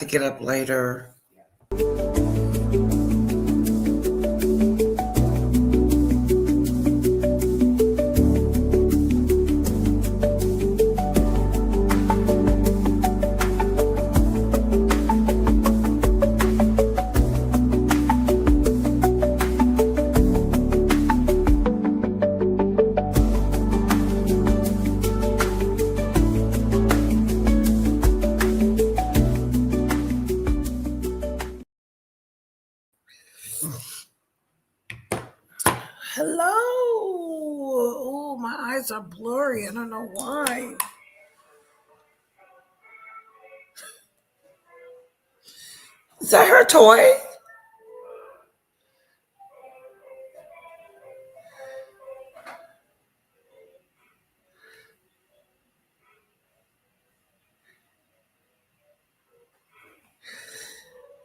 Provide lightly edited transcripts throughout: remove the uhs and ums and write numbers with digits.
to get up later. Hello. Oh, my eyes are blurry. I don't know why. Is that her toy?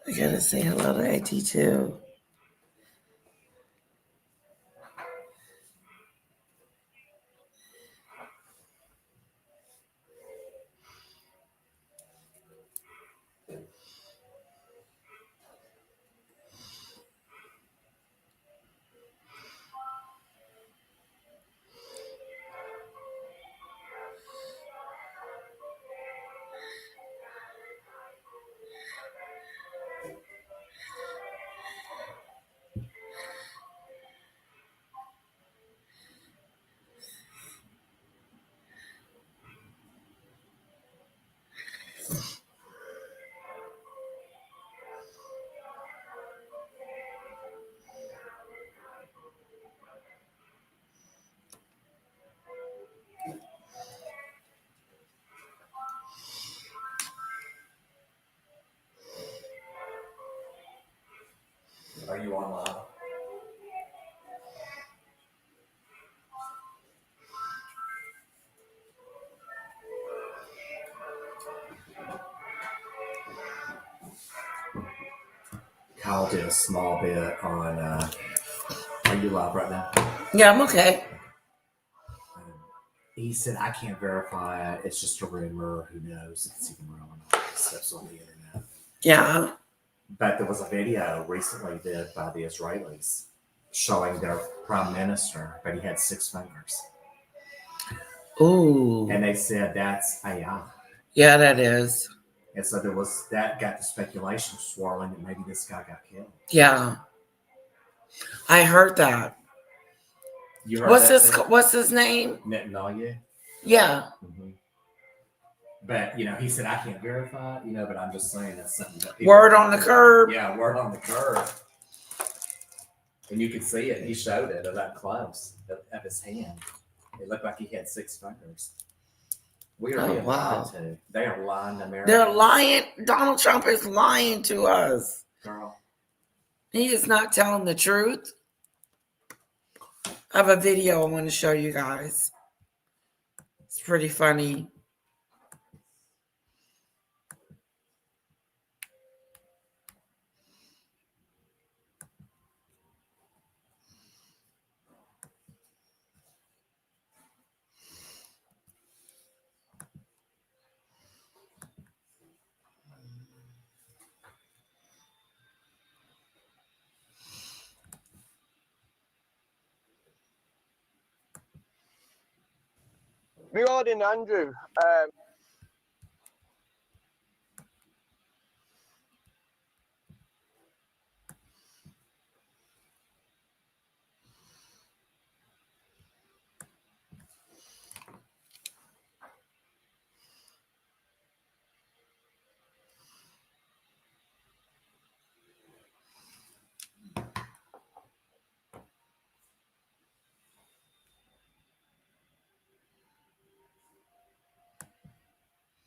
I gotta say hello to AT too. Are you on live? Kyle did a small bit on. Are you live right now? Yeah, I'm okay. He said, I can't verify it. It's just a rumor. Who knows if it's even real or not? Stuff's on the internet. Yeah. But there was a video recently did by the Israelis showing their prime minister, but he had 6 fingers. Ooh. And they said that's AI. Yeah, that is. And so there was that got the speculation swirling that maybe this guy got killed. Yeah. I heard that. You heard What's his name? Netanyahu? Yeah. Mm-hmm. But, he said, I can't verify it, but I'm just saying that's something that people... Word on the curb. Yeah, word on the curb. And you could see it. He showed it up close of his hand. It looked like he had 6 fingers. We are being lied to. They are lying to America. They're lying. Donald Trump is lying to us. Girl. He is not telling the truth. I have a video I want to show you guys. It's pretty funny. Regarding Andrew,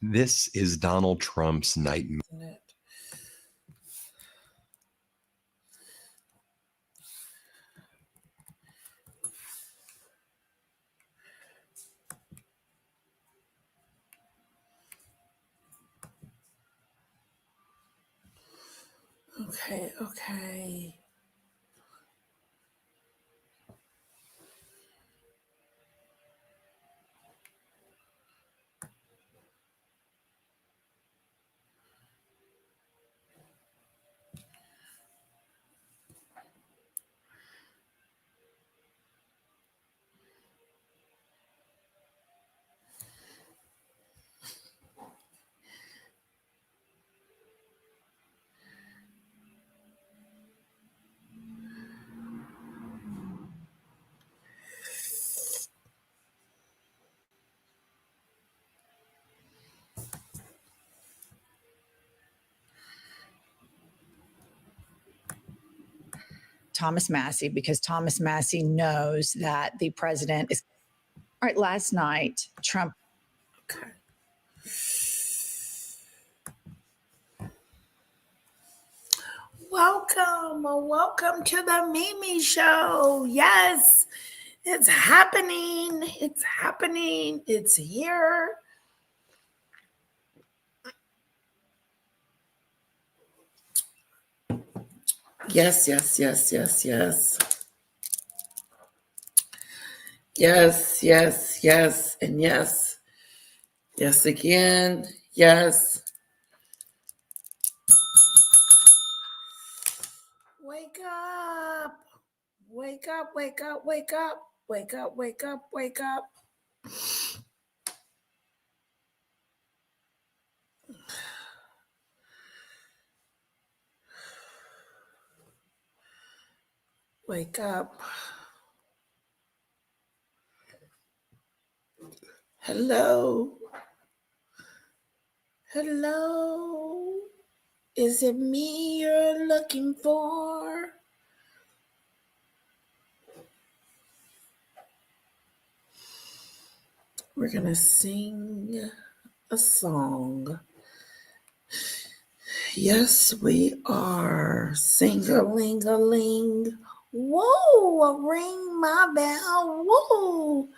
This is Donald Trump's nightmare. Okay. Thomas Massey because Thomas Massey knows that the president is. All right, last night, Trump. Okay. Welcome to the Mimi Show. Yes, it's happening. It's happening. It's here. Yes. Yes, and yes. Yes again. Yes. Wake up. Wake up. Wake up. Wake up. Wake up. Wake up. Wake up. Wake up. Hello. Hello. Is it me you're looking for? We're going to sing a song. Yes, we are. Sing-a-ling-a-ling. Whoa, ring my bell. Whoa.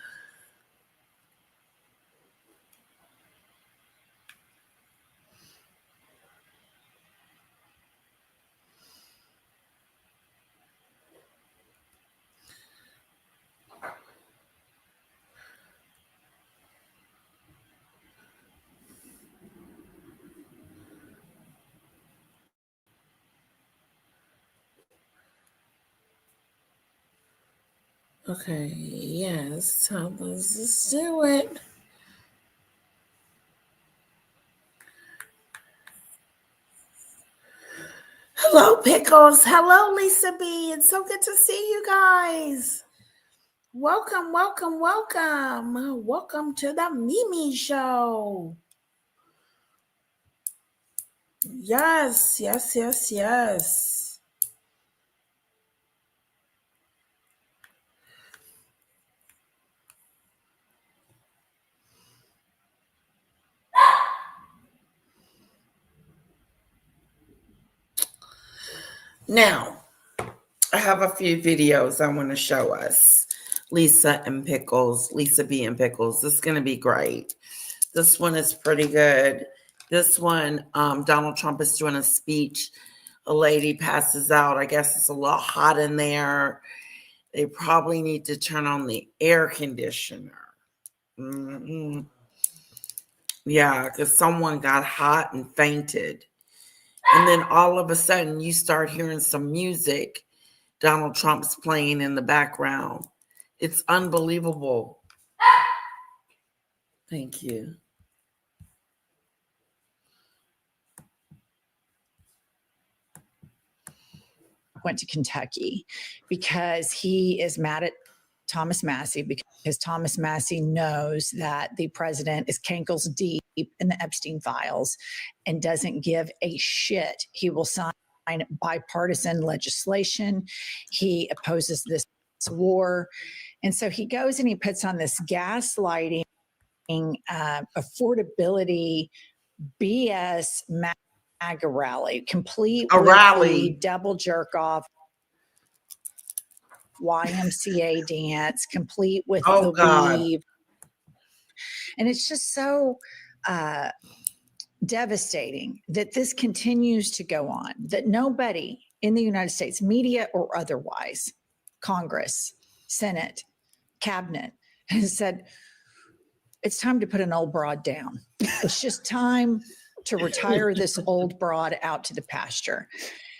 Okay, yes, so let's just do it. Hello, Pickles. Hello, Lisa B. It's so good to see you guys. Welcome to the Mimi Show. Yes. Now, I have a few videos I want to show us. Lisa B and Pickles. This is going to be great. This one is pretty good. This one, Donald Trump is doing a speech. A lady passes out. I guess it's a little hot in there. They probably need to turn on the air conditioner. Mm-hmm. Yeah, because someone got hot and fainted. And then all of a sudden, you start hearing some music. Donald Trump's playing in the background. It's unbelievable. Thank you. Went to Kentucky because he is mad at Thomas Massey because Thomas Massey knows that the president is cankles deep in the Epstein files and doesn't give a shit. He will sign bipartisan legislation. He opposes this war. And so he goes and he puts on this gaslighting, affordability, BS MAGA rally, complete A with rally. the double jerk off YMCA dance, complete with the weave. And it's just so devastating that this continues to go on, that nobody in the United States, media or otherwise, Congress, Senate, cabinet, has said, it's time to put an old broad down. It's just time to retire this old broad out to the pasture.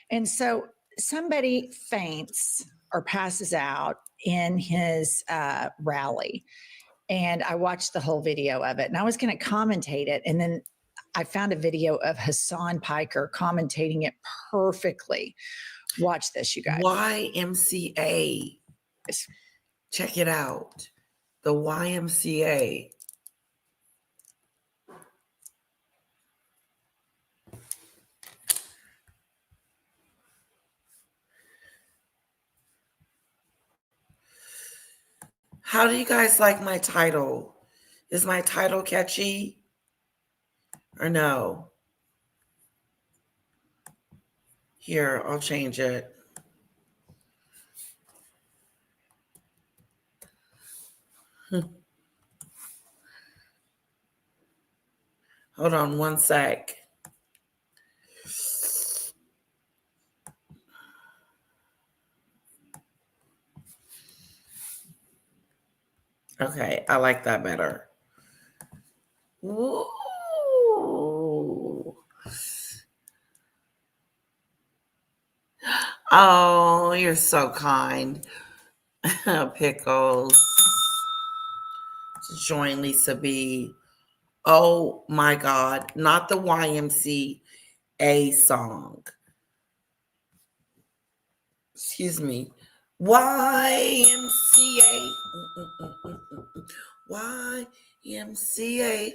And so somebody faints or passes out in his rally. And I watched the whole video of it. And I was going to commentate it. And then I found a video of Hassan Piker commentating it perfectly. Watch this, you guys. YMCA. Check it out. The YMCA. How do you guys like my title? Is my title catchy or no? Here, I'll change it. Hold on one sec. Okay, I like that better. Ooh. Oh, you're so kind. Pickles. To join Lisa B. Oh my God, not the YMCA song. Excuse me. YMCA. YMCA.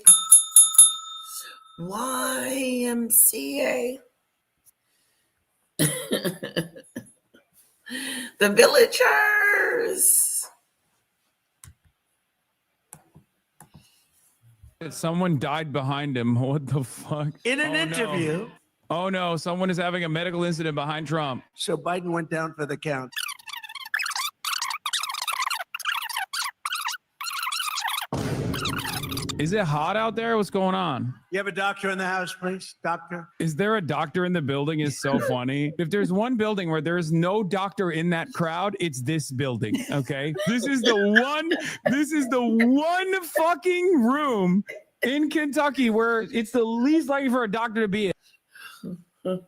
YMCA. The Villagers. Someone died behind him. What the fuck? In an interview. No. Oh no, someone is having a medical incident behind Trump. So Biden went down for the count. Is it hot out there? What's going on? You have a doctor in the house, please? Doctor? Is there a doctor in the building? Is so funny. If there's one building where there's no doctor in that crowd, it's this building. Okay. This is the one fucking room in Kentucky where it's the least likely for a doctor to be in. What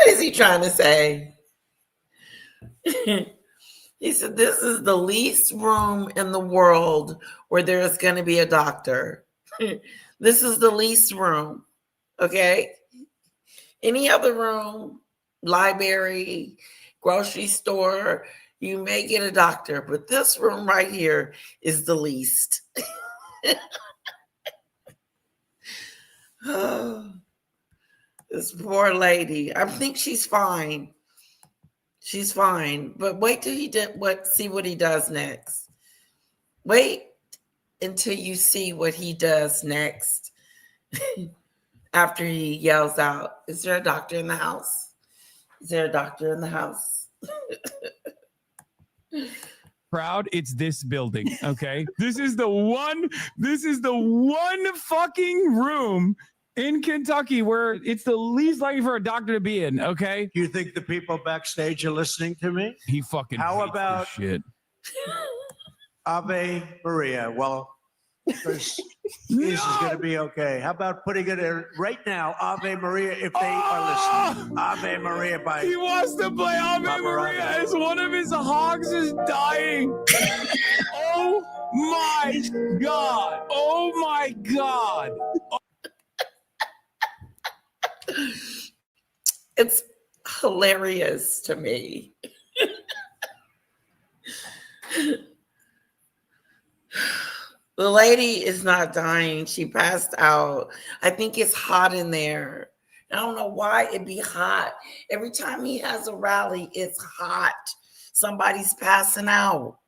is he trying to say? He said, this is the least room in the world where there is going to be a doctor. This is the least room. Okay. Any other room, library, grocery store, you may get a doctor, but this room right here is the least. Oh, this poor lady. I think she's fine. She's fine, but wait till see what he does next. Wait until you see what he does next. After he yells out, "Is there a doctor in the house? Is there a doctor in the house?" Crowd, it's this building. Okay. This is the one fucking room in Kentucky where it's the least likely for a doctor to be in. Okay. Do you think the people backstage are listening to me? He fucking How hates about this shit. Ave Maria? Well, because this is going to be okay. How about putting it in right now, Ave Maria, if they are listening? Ave Maria by... He wants to play Ave Maria as one of his hogs is dying. Oh my God. Oh my God. It's hilarious to me. The lady is not dying. She passed out. I think it's hot in there. I don't know why it'd be hot. Every time he has a rally, it's hot. Somebody's passing out.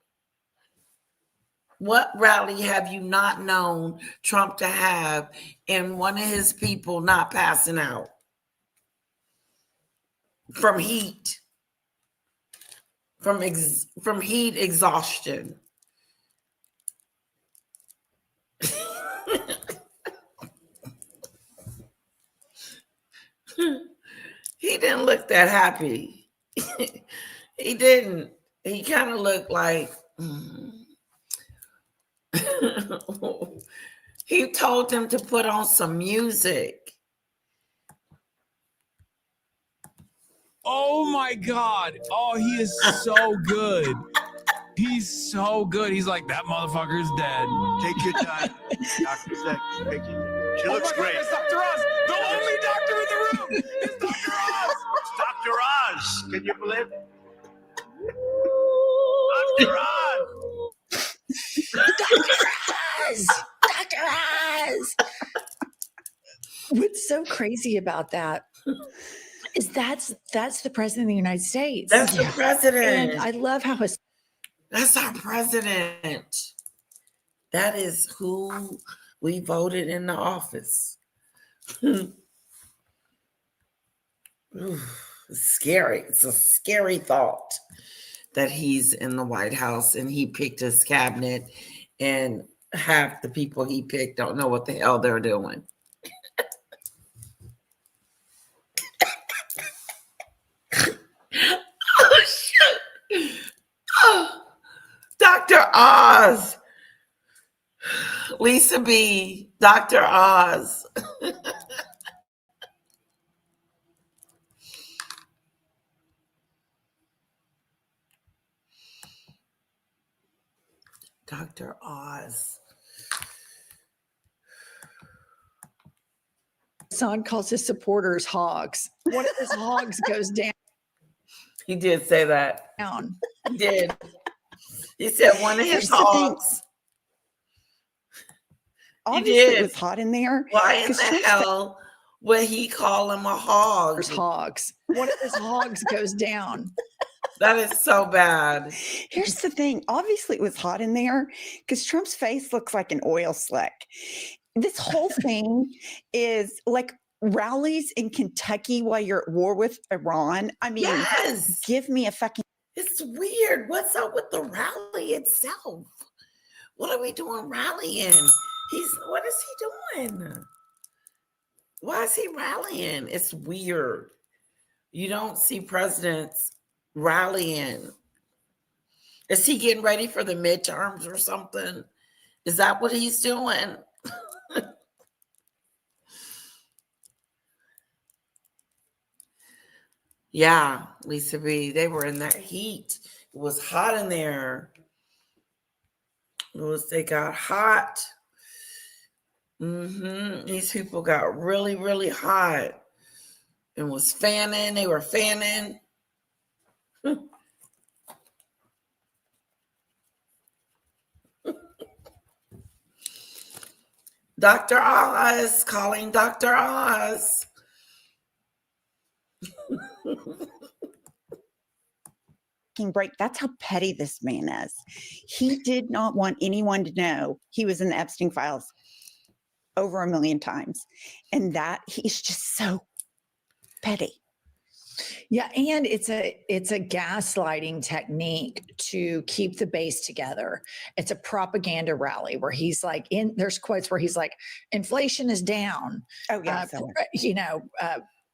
What rally have you not known Trump to have and one of his people not passing out? From heat. From heat exhaustion. He didn't look that happy. He didn't. He kind of looked like he told them to put on some music. Oh my God. Oh, he is so good. He's so good. He's like, that motherfucker's dead. Take your time. Dr. Zach, take your time. She looks great. God, it's Dr. Oz. The only doctor in the room is Dr. Oz. It's Dr. Oz. Can you believe it? Dr. Oz. Dr. Oz! Dr. Oz! What's so crazy about that is because that's the president of the United States. That's the president. And I love how his That's our president. That is who we voted in the office. Ooh, it's scary. It's a scary thought that he's in the White House and he picked his cabinet, and half the people he picked don't know what the hell they're doing. Oh, shit. Oh, Dr. Oz. Lisa B. Dr. Oz. Dr. Oz. son calls his supporters hogs. One of his hogs goes down. He did say that. He did. He said one of his Here's the thing. hogs. Obviously, did. it was hot in there. Why in 'cause the Trump's hell would he call him a hog? There's hogs. One of his hogs goes down. That is so bad. Here's the thing. Obviously, it was hot in there because Trump's face looks like an oil slick. This whole thing is like rallies in Kentucky while you're at war with Iran. I mean, Yes. give me a fucking. It's weird. What's up with the rally itself? What are we doing rallying? What is he doing? Why is he rallying? It's weird. You don't see presidents rallying. Is he getting ready for the midterms or something? Is that what he's doing? Yeah, Lisa B. They were in that heat. It was hot in there. They got hot. These people got really, really hot and was fanning. They were fanning. Dr. Oz, calling Dr. Oz. Break. That's how petty this man is. He did not want anyone to know he was in the Epstein files over 1 million times, and that he's just so petty. Yeah, and it's a gaslighting technique to keep the base together. It's a propaganda rally where he's like, there's quotes where he's like, inflation is down. Oh yeah,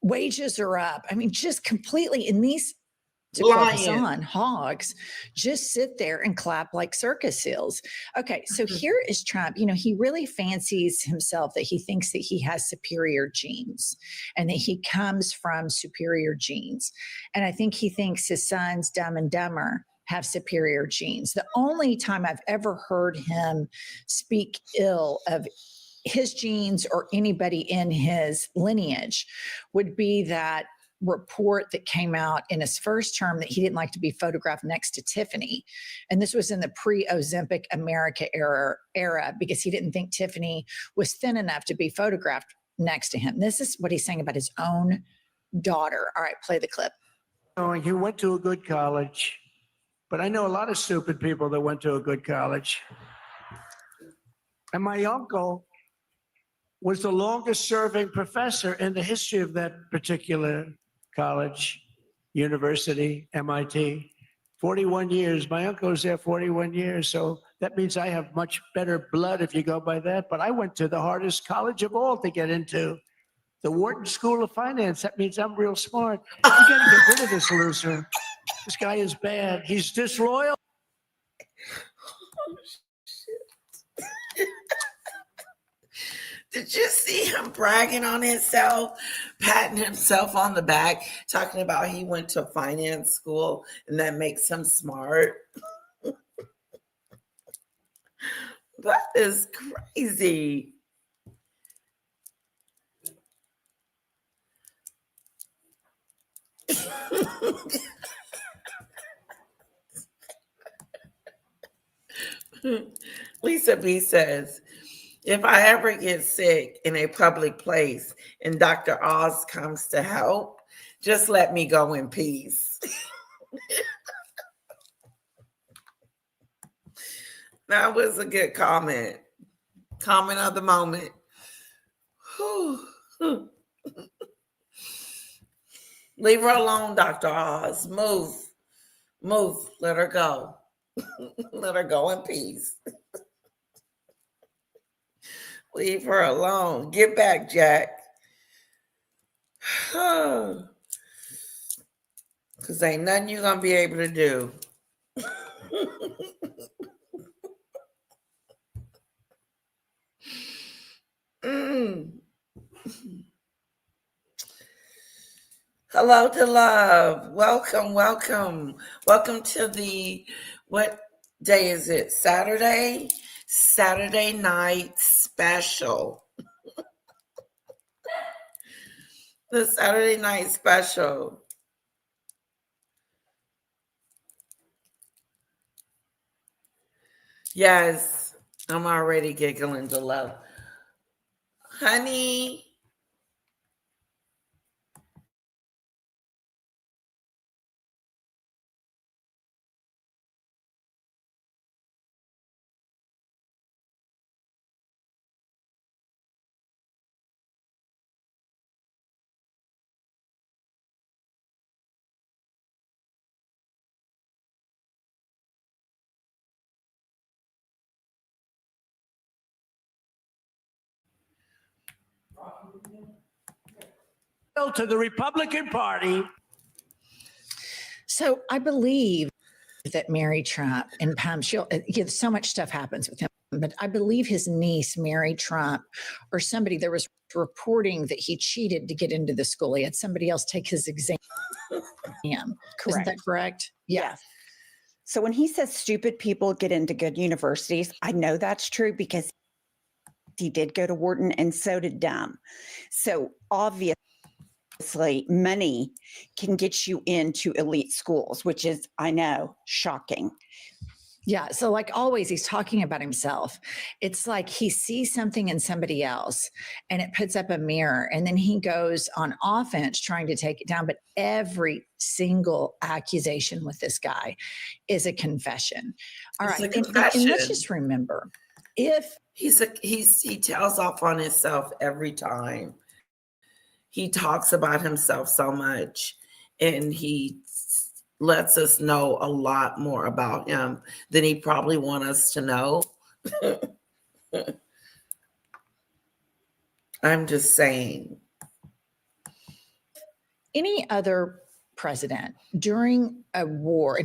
wages are up. I mean, just completely in these. To focus on hogs, just sit there and clap like circus seals. Okay, so here is Trump. You know, he really fancies himself that he thinks that he has superior genes and that he comes from superior genes. And I think he thinks his sons, Dumb and Dumber, have superior genes. The only time I've ever heard him speak ill of his genes or anybody in his lineage would be that report that came out in his first term that he didn't like to be photographed next to Tiffany. And this was in the pre-Ozempic America era because he didn't think Tiffany was thin enough to be photographed next to him. This is what he's saying about his own daughter. All right, play the clip. He went to a good college, but I know a lot of stupid people that went to a good college. And my uncle was the longest serving professor in the history of that particular college, university, MIT. 41 years. My uncle was there 41 years. So that means I have much better blood if you go by that. But I went to the hardest college of all to get into, the Wharton School of Finance. That means I'm real smart. You got to get rid of this loser. This guy is bad. He's disloyal. Did you see him bragging on himself, patting himself on the back, talking about he went to finance school and that makes him smart? That is crazy. Lisa B says, if I ever get sick in a public place and Dr. Oz comes to help, Just let me go in peace. That was a good comment. Comment of the moment. Whew. Leave her alone, Dr. Oz. Move. Move. Let her go. Let her go in peace. Leave her alone. Get back, Jack. Because ain't nothing you're going to be able to do. Hello to love. Welcome, welcome. Welcome to the, what day is it? Saturday? Saturday night special. The Saturday night special. Yes, I'm already giggling to love. Honey. To the Republican Party. So I believe that Mary Trump and Pam, so much stuff happens with him, but I believe his niece, Mary Trump, or somebody, there was reporting that he cheated to get into the school. He had somebody else take his exam. Isn't that correct? Yes. So when he says stupid people get into good universities, I know that's true because he did go to Wharton and so did dumb. So obviously money can get you into elite schools, which is, I know, shocking. Yeah. So like always, he's talking about himself. It's like he sees something in somebody else and it puts up a mirror and then he goes on offense trying to take it down. But every single accusation with this guy is a confession. All right. And let's just remember, if he tells off on himself every time. He talks about himself so much and he lets us know a lot more about him than he probably wants us to know. I'm just saying. Any other president during a war,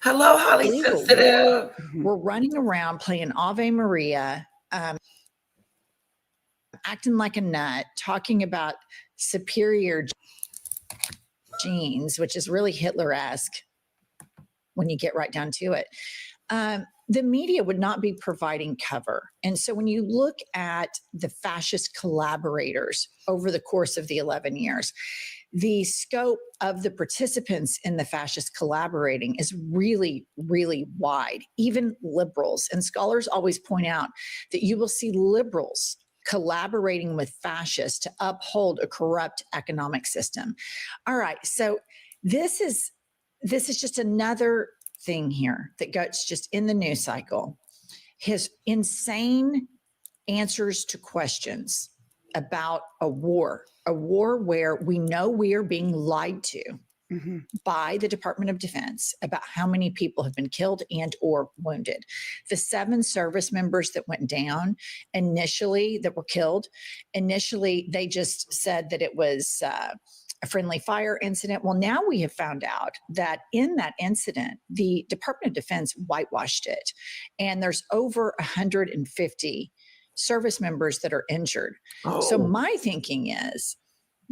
hello, Holly Sensitive. We're running around playing Ave Maria, acting like a nut, talking about superior genes, which is really Hitler-esque when you get right down to it. The media would not be providing cover. And so when you look at the fascist collaborators over the course of the 11 years, the scope of the participants in the fascist collaborating is really, really wide, even liberals. And scholars always point out that you will see liberals collaborating with fascists to uphold a corrupt economic system. All right, so this is just another thing here that goes just in the news cycle. His insane answers to questions about a war where we know we are being lied to by the Department of Defense about how many people have been killed and or wounded. The 7 service members that went down initially, that were killed, initially they just said that it was a friendly fire incident. Well, now we have found out that in that incident, the Department of Defense whitewashed it. And there's over 150 service members that are injured. Oh. So my thinking is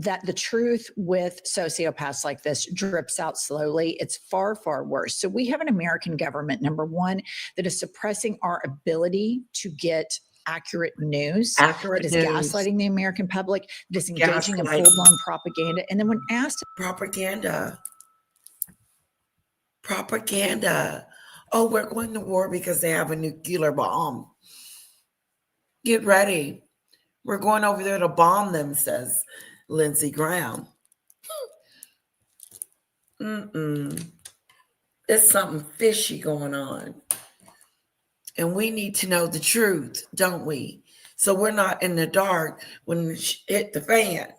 that the truth with sociopaths like this drips out slowly. It's far, far worse. So we have an American government, number one, that is suppressing our ability to get accurate news, that is gaslighting the American public, that is engaging in full-blown propaganda. And then when asked— Propaganda. Oh, we're going to war because they have a nuclear bomb. Get ready. We're going over there to bomb them, says Lindsey Graham. There's something fishy going on. And we need to know the truth, don't we? So we're not in the dark when it hit the fan.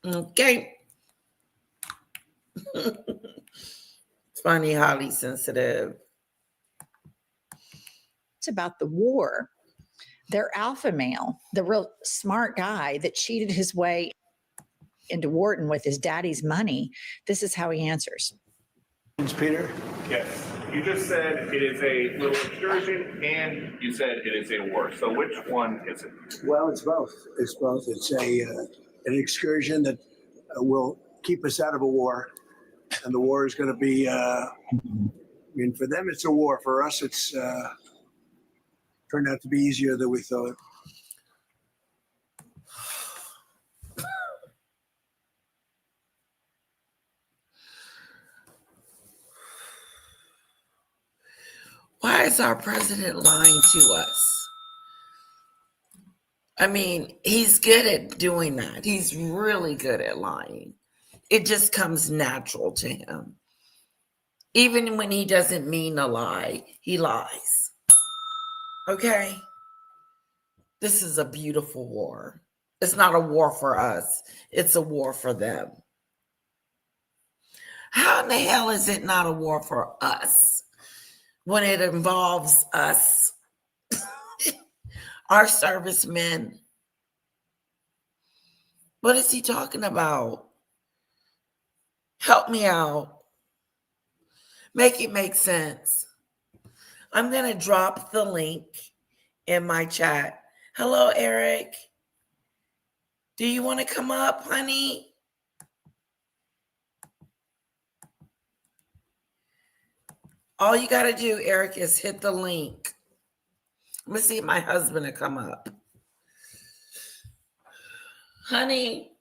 Okay. It's funny, highly sensitive. It's about the war. Their alpha male, the real smart guy that cheated his way into Wharton with his daddy's money, this is how he answers. Peter? Yes. You just said it is a little excursion and you said it is a war. So which one is it? Well, it's both. It's both. It's an excursion that will keep us out of a war. And the war is going to be, I mean, for them, it's a war. For us, it's turned out to be easier than we thought. Why is our president lying to us? I mean, he's good at doing that. He's really good at lying. It just comes natural to him. Even when he doesn't mean a lie, he lies. Okay? This is a beautiful war. It's not a war for us. It's a war for them. How in the hell is it not a war for us when it involves us, our servicemen? What is he talking about? Help me out. Make it make sense. I'm going to drop the link in my chat. Hello, Eric. Do you want to come up, honey? All you got to do, Eric, is hit the link. Let me see if my husband will come up. Honey.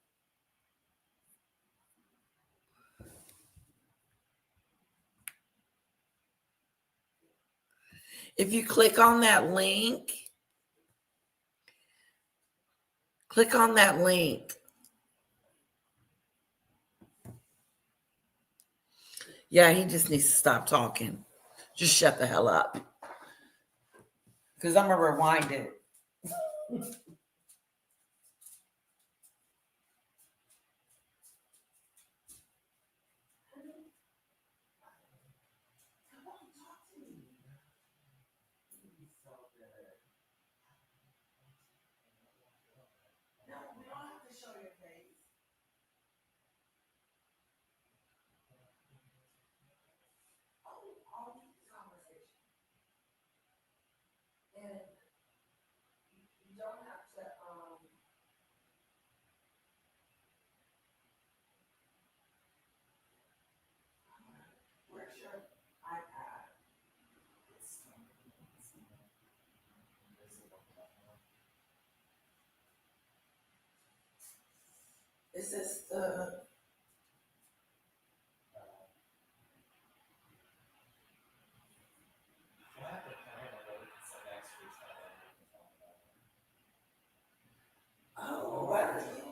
If you click on that link, Yeah, he just needs to stop talking. Just shut the hell up. Because I'm going to rewind it. Is this the... Oh, what are you?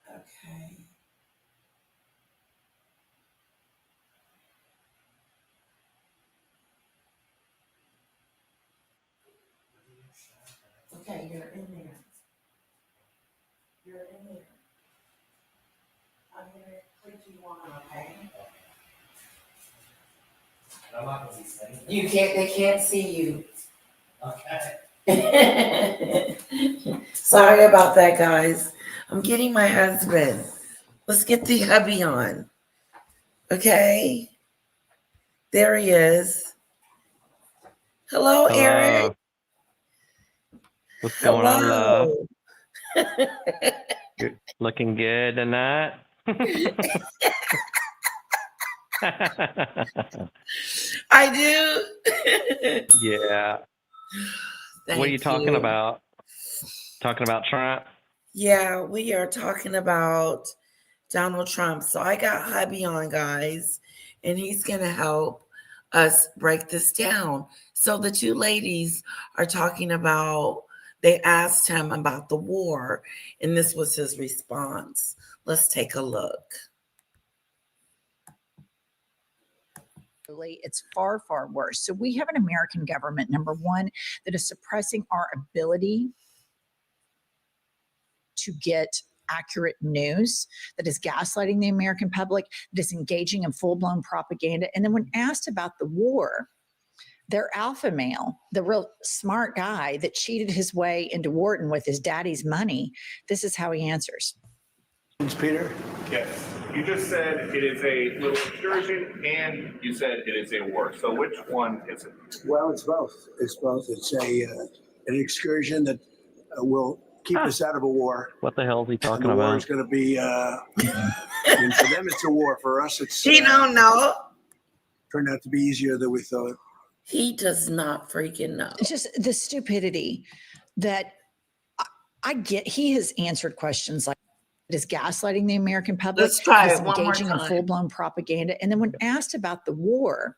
Okay. Okay, you're in there. You're in there. I'm going to click you on, okay? I'm not gonna be saying that. You can't, they can't see you. Okay. Sorry about that, guys. I'm getting my husband. Let's get the hubby on. Okay. There he is. Hello, Eric. What's going on, love? Hello. You're looking good tonight. I do. Yeah. Thank What are you talking you. about? Talking about Trump? Yeah, we are talking about Donald Trump. So I got hubby on, guys, and he's going to help us break this down. So the two ladies are talking about, they asked him about the war, and this was his response. Let's take a look. It's far, far worse. So we have an American government, number one, that is suppressing our ability to get accurate news, that is gaslighting the American public, that is engaging in full-blown propaganda. And then when asked about the war, their alpha male, the real smart guy that cheated his way into Wharton with his daddy's money, this is how he answers. Peter? Yes. You just said it is a little excursion and you said it is a war. So which one is it? Well, it's both. It's both. It's an excursion that will keep us out of a war. What the hell is he And talking the war about? is going to be, I mean, for them, it's a war. For us, it's He don't know. turned out to be easier than we thought. He does not freaking know. It's just the stupidity that I get. He has answered questions like, it is gaslighting the American public. Let's try it is it one more engaging in time. full-blown propaganda. And then when asked about the war,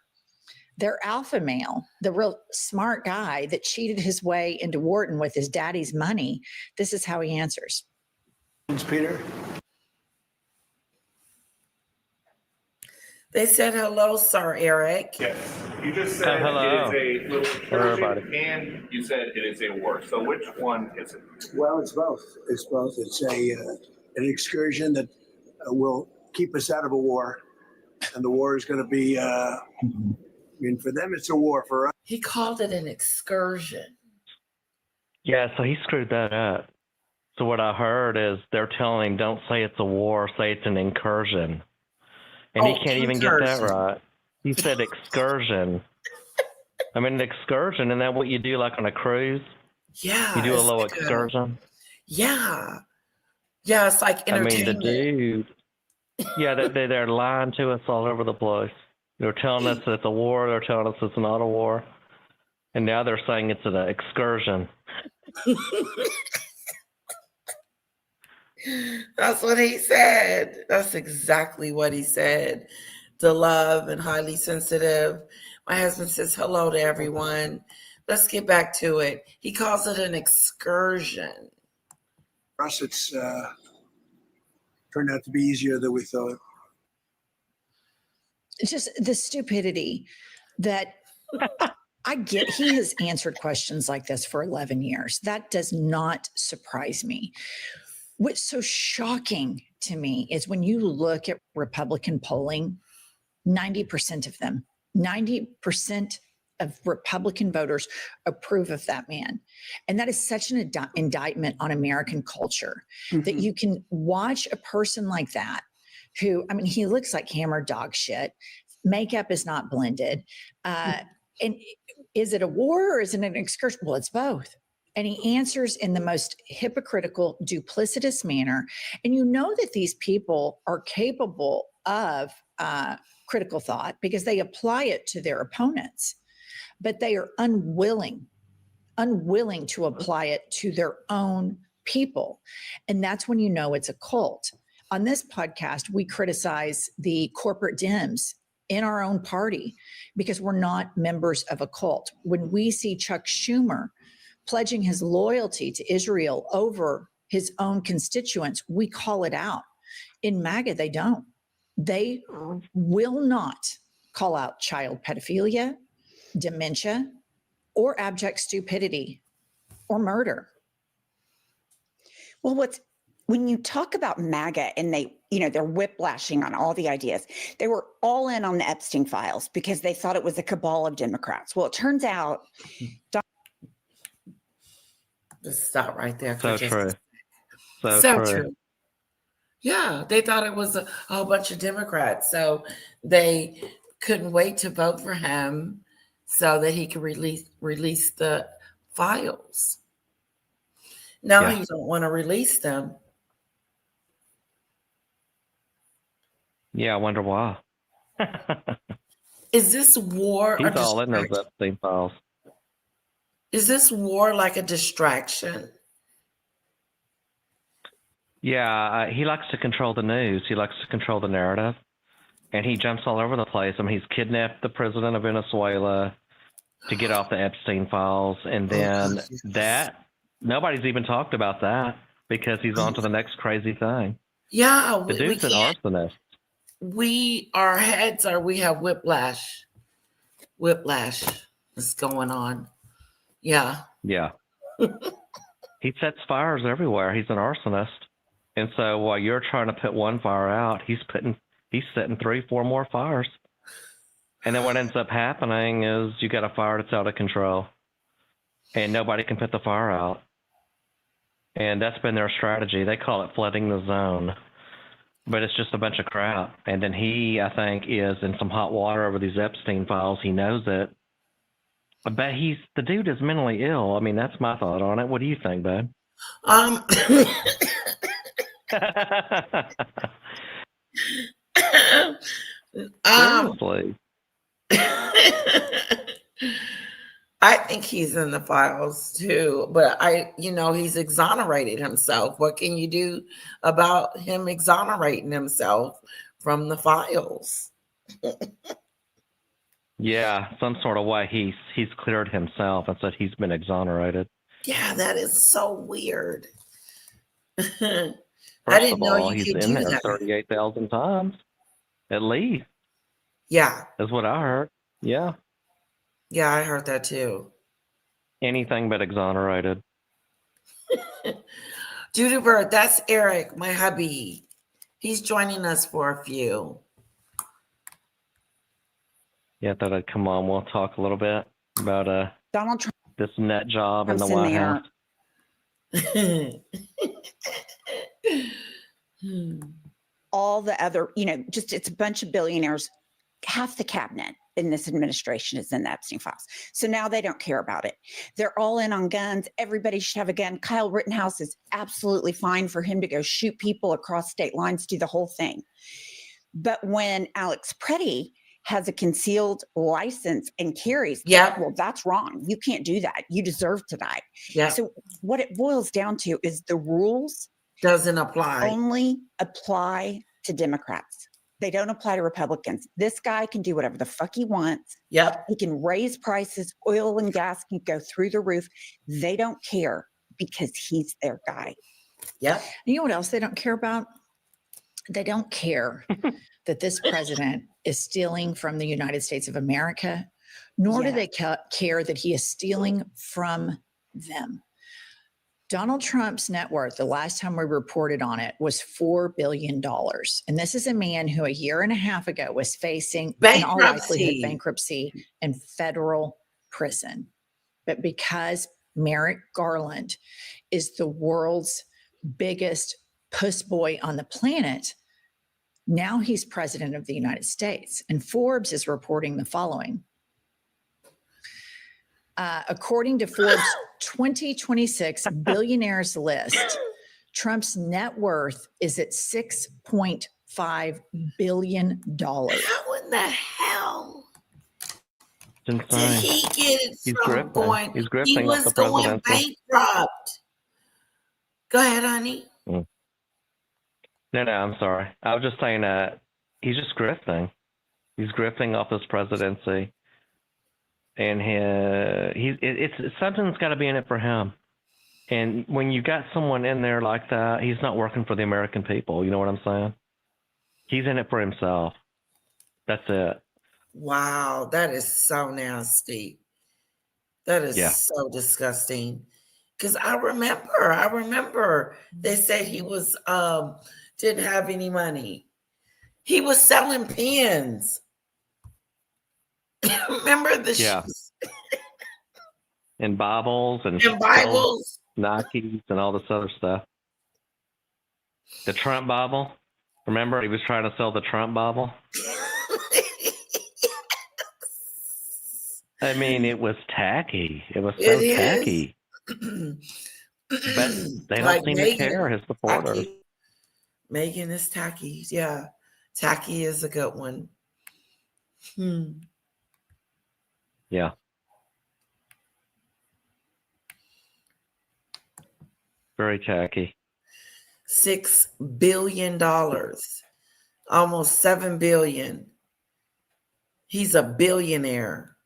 their alpha male, the real smart guy that cheated his way into Wharton with his daddy's money, this is how he answers. Peter? They said hello, Sir Eric. Yes. You just said hello. it is a little everybody. excursion and you said it is a war. So which one is it? Well, it's both. It's both. It's an excursion that will keep us out of a war. And the war is going to be, I mean, for them, it's a war. For us, He called it an excursion. Yeah, so he screwed that up. So what I heard is they're telling him, don't say it's a war, say it's an incursion. And he can't even get that right. He said excursion. I mean, an excursion, isn't that what you do like on a cruise? Yeah. You do a it's little like excursion? Yeah. Yeah, it's like I mean, entertainment. the dude, yeah, they're lying to us all over the place. They're telling us that it's a war. They're telling us it's not a war. And now they're saying it's an excursion. That's what he said. That's exactly what he said. The love and highly sensitive. My husband says hello to everyone. Let's get back to it. He calls it an excursion. for us, it's turned out to be easier than we thought. It's just the stupidity that I get. He has answered questions like this for 11 years. That does not surprise me. What's so shocking to me is when you look at Republican polling, 90% of them, 90% of Republican voters approve of that man. And that is such an indictment on American culture that you can watch a person like that who, I mean, he looks like hammered dog shit. Makeup is not blended. And is it a war or is it an excursion? Well, it's both. And he answers in the most hypocritical, duplicitous manner. And you know that these people are capable of critical thought because they apply it to their opponents, but they are unwilling to apply it to their own people. And that's when you know it's a cult. On this podcast, we criticize the corporate Dems in our own party because we're not members of a cult. When we see Chuck Schumer pledging his loyalty to Israel over his own constituents, we call it out. In MAGA, they don't. They will not call out child pedophilia, dementia, or abject stupidity or murder. Well, what's when you talk about MAGA and they, they're whiplashing on all the ideas, they were all in on the Epstein files because they thought it was a cabal of Democrats. Well, it turns out. Just stop right there. So true. So true. Yeah, they thought it was a whole bunch of Democrats. So they couldn't wait to vote for him so that he could release the files. Now he don't want to release them. Yeah, I wonder why. Is this war? He's all in those Epstein files. Is this war like a distraction? Yeah, he likes to control the news. He likes to control the narrative. And he jumps all over the place. I mean, he's kidnapped the president of Venezuela to get off the Epstein files. And then nobody's even talked about that because he's on to the next crazy thing. Yeah. The dude's an arsonist. Our heads we have whiplash. Whiplash is going on. Yeah. Yeah. He sets fires everywhere. He's an arsonist. And so while you're trying to put one fire out, he's setting 3-4 more fires. And then what ends up happening is you got a fire that's out of control and nobody can put the fire out. And that's been their strategy. They call it flooding the zone, but it's just a bunch of crap. And then he, I think, is in some hot water over these Epstein files. He knows it. But the dude is mentally ill. I mean, that's my thought on it. What do you think, bud? Seriously. I think he's in the files too, but he's exonerated himself. What can you do about him exonerating himself from the files? Yeah, some sort of way he's cleared himself and said he's been exonerated. Yeah, that is so weird. First I didn't of know all, you he's could in do there that. 38,000 times, at least. Yeah. That's what I heard. Yeah. Yeah, I heard that too. Anything but exonerated. Judy Bird, that's Eric, my hubby. He's joining us for a few. Yeah, I thought I'd come on. We'll talk a little bit about Donald Trump. This nut job in the Trump's in White there. All the other, it's a bunch of billionaires. Half the cabinet in this administration is in the Epstein files. So now they don't care about it. They're all in on guns. Everybody should have a gun. Kyle Rittenhouse is absolutely fine for him to go shoot people across state lines, do the whole thing. But when Alex Preddy has a concealed license and carries, well, that's wrong. You can't do that. You deserve to die. Yeah. So what it boils down to is the rules doesn't apply. Only apply to Democrats. They don't apply to Republicans. This guy can do whatever the fuck he wants. Yep. He can raise prices. Oil and gas can go through the roof. They don't care because he's their guy. Yep. You know what else they don't care about? They don't care that this president is stealing from the United States of America, nor do they care that he is stealing from them. Donald Trump's net worth, the last time we reported on it, was $4 billion. And this is a man who a year and a half ago was facing, in all likelihood, bankruptcy and federal prison. But because Merrick Garland is the world's biggest puss boy on the planet, now he's president of the United States. And Forbes is reporting the following. According to Forbes' 2026 billionaires list, Trump's net worth is at $6.5 billion. How in the hell did he get it from going? He's grifting. He was going bankrupt. Go ahead, honey. No, I'm sorry. I was just saying that he's just grifting. He's grifting off his presidency. And something's got to be in it for him. And when you got someone in there like that, he's not working for the American people. You know what I'm saying? He's in it for himself. That's it. Wow, that is so nasty. That is so disgusting. Because I remember they said he was didn't have any money. He was selling pens. Remember the Yeah. shoes And Bibles and and Bibles? Nikes and all this other stuff. The Trump Bible. Remember, he was trying to sell the Trump Bible. I mean, it was tacky. It was so tacky. But they don't Like seem to care, his supporters. tacky. Meghan is tacky. Yeah. Tacky is a good one. Yeah. Very tacky. $6 billion. Almost $7 billion. He's a billionaire.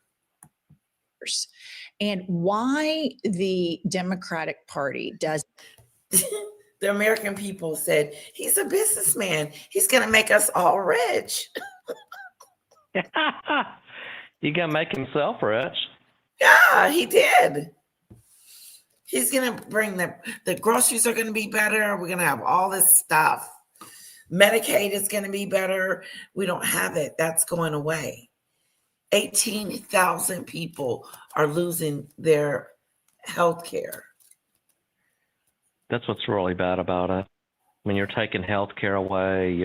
And why the Democratic Party does the American people said, he's a businessman. He's going to make us all rich. You got to make himself rich. Yeah, he did. He's going to bring the groceries are going to be better. We're going to have all this stuff. Medicaid is going to be better. We don't have it. That's going away. 18,000 people are losing their health care. That's what's really bad about it. When you're taking health care away,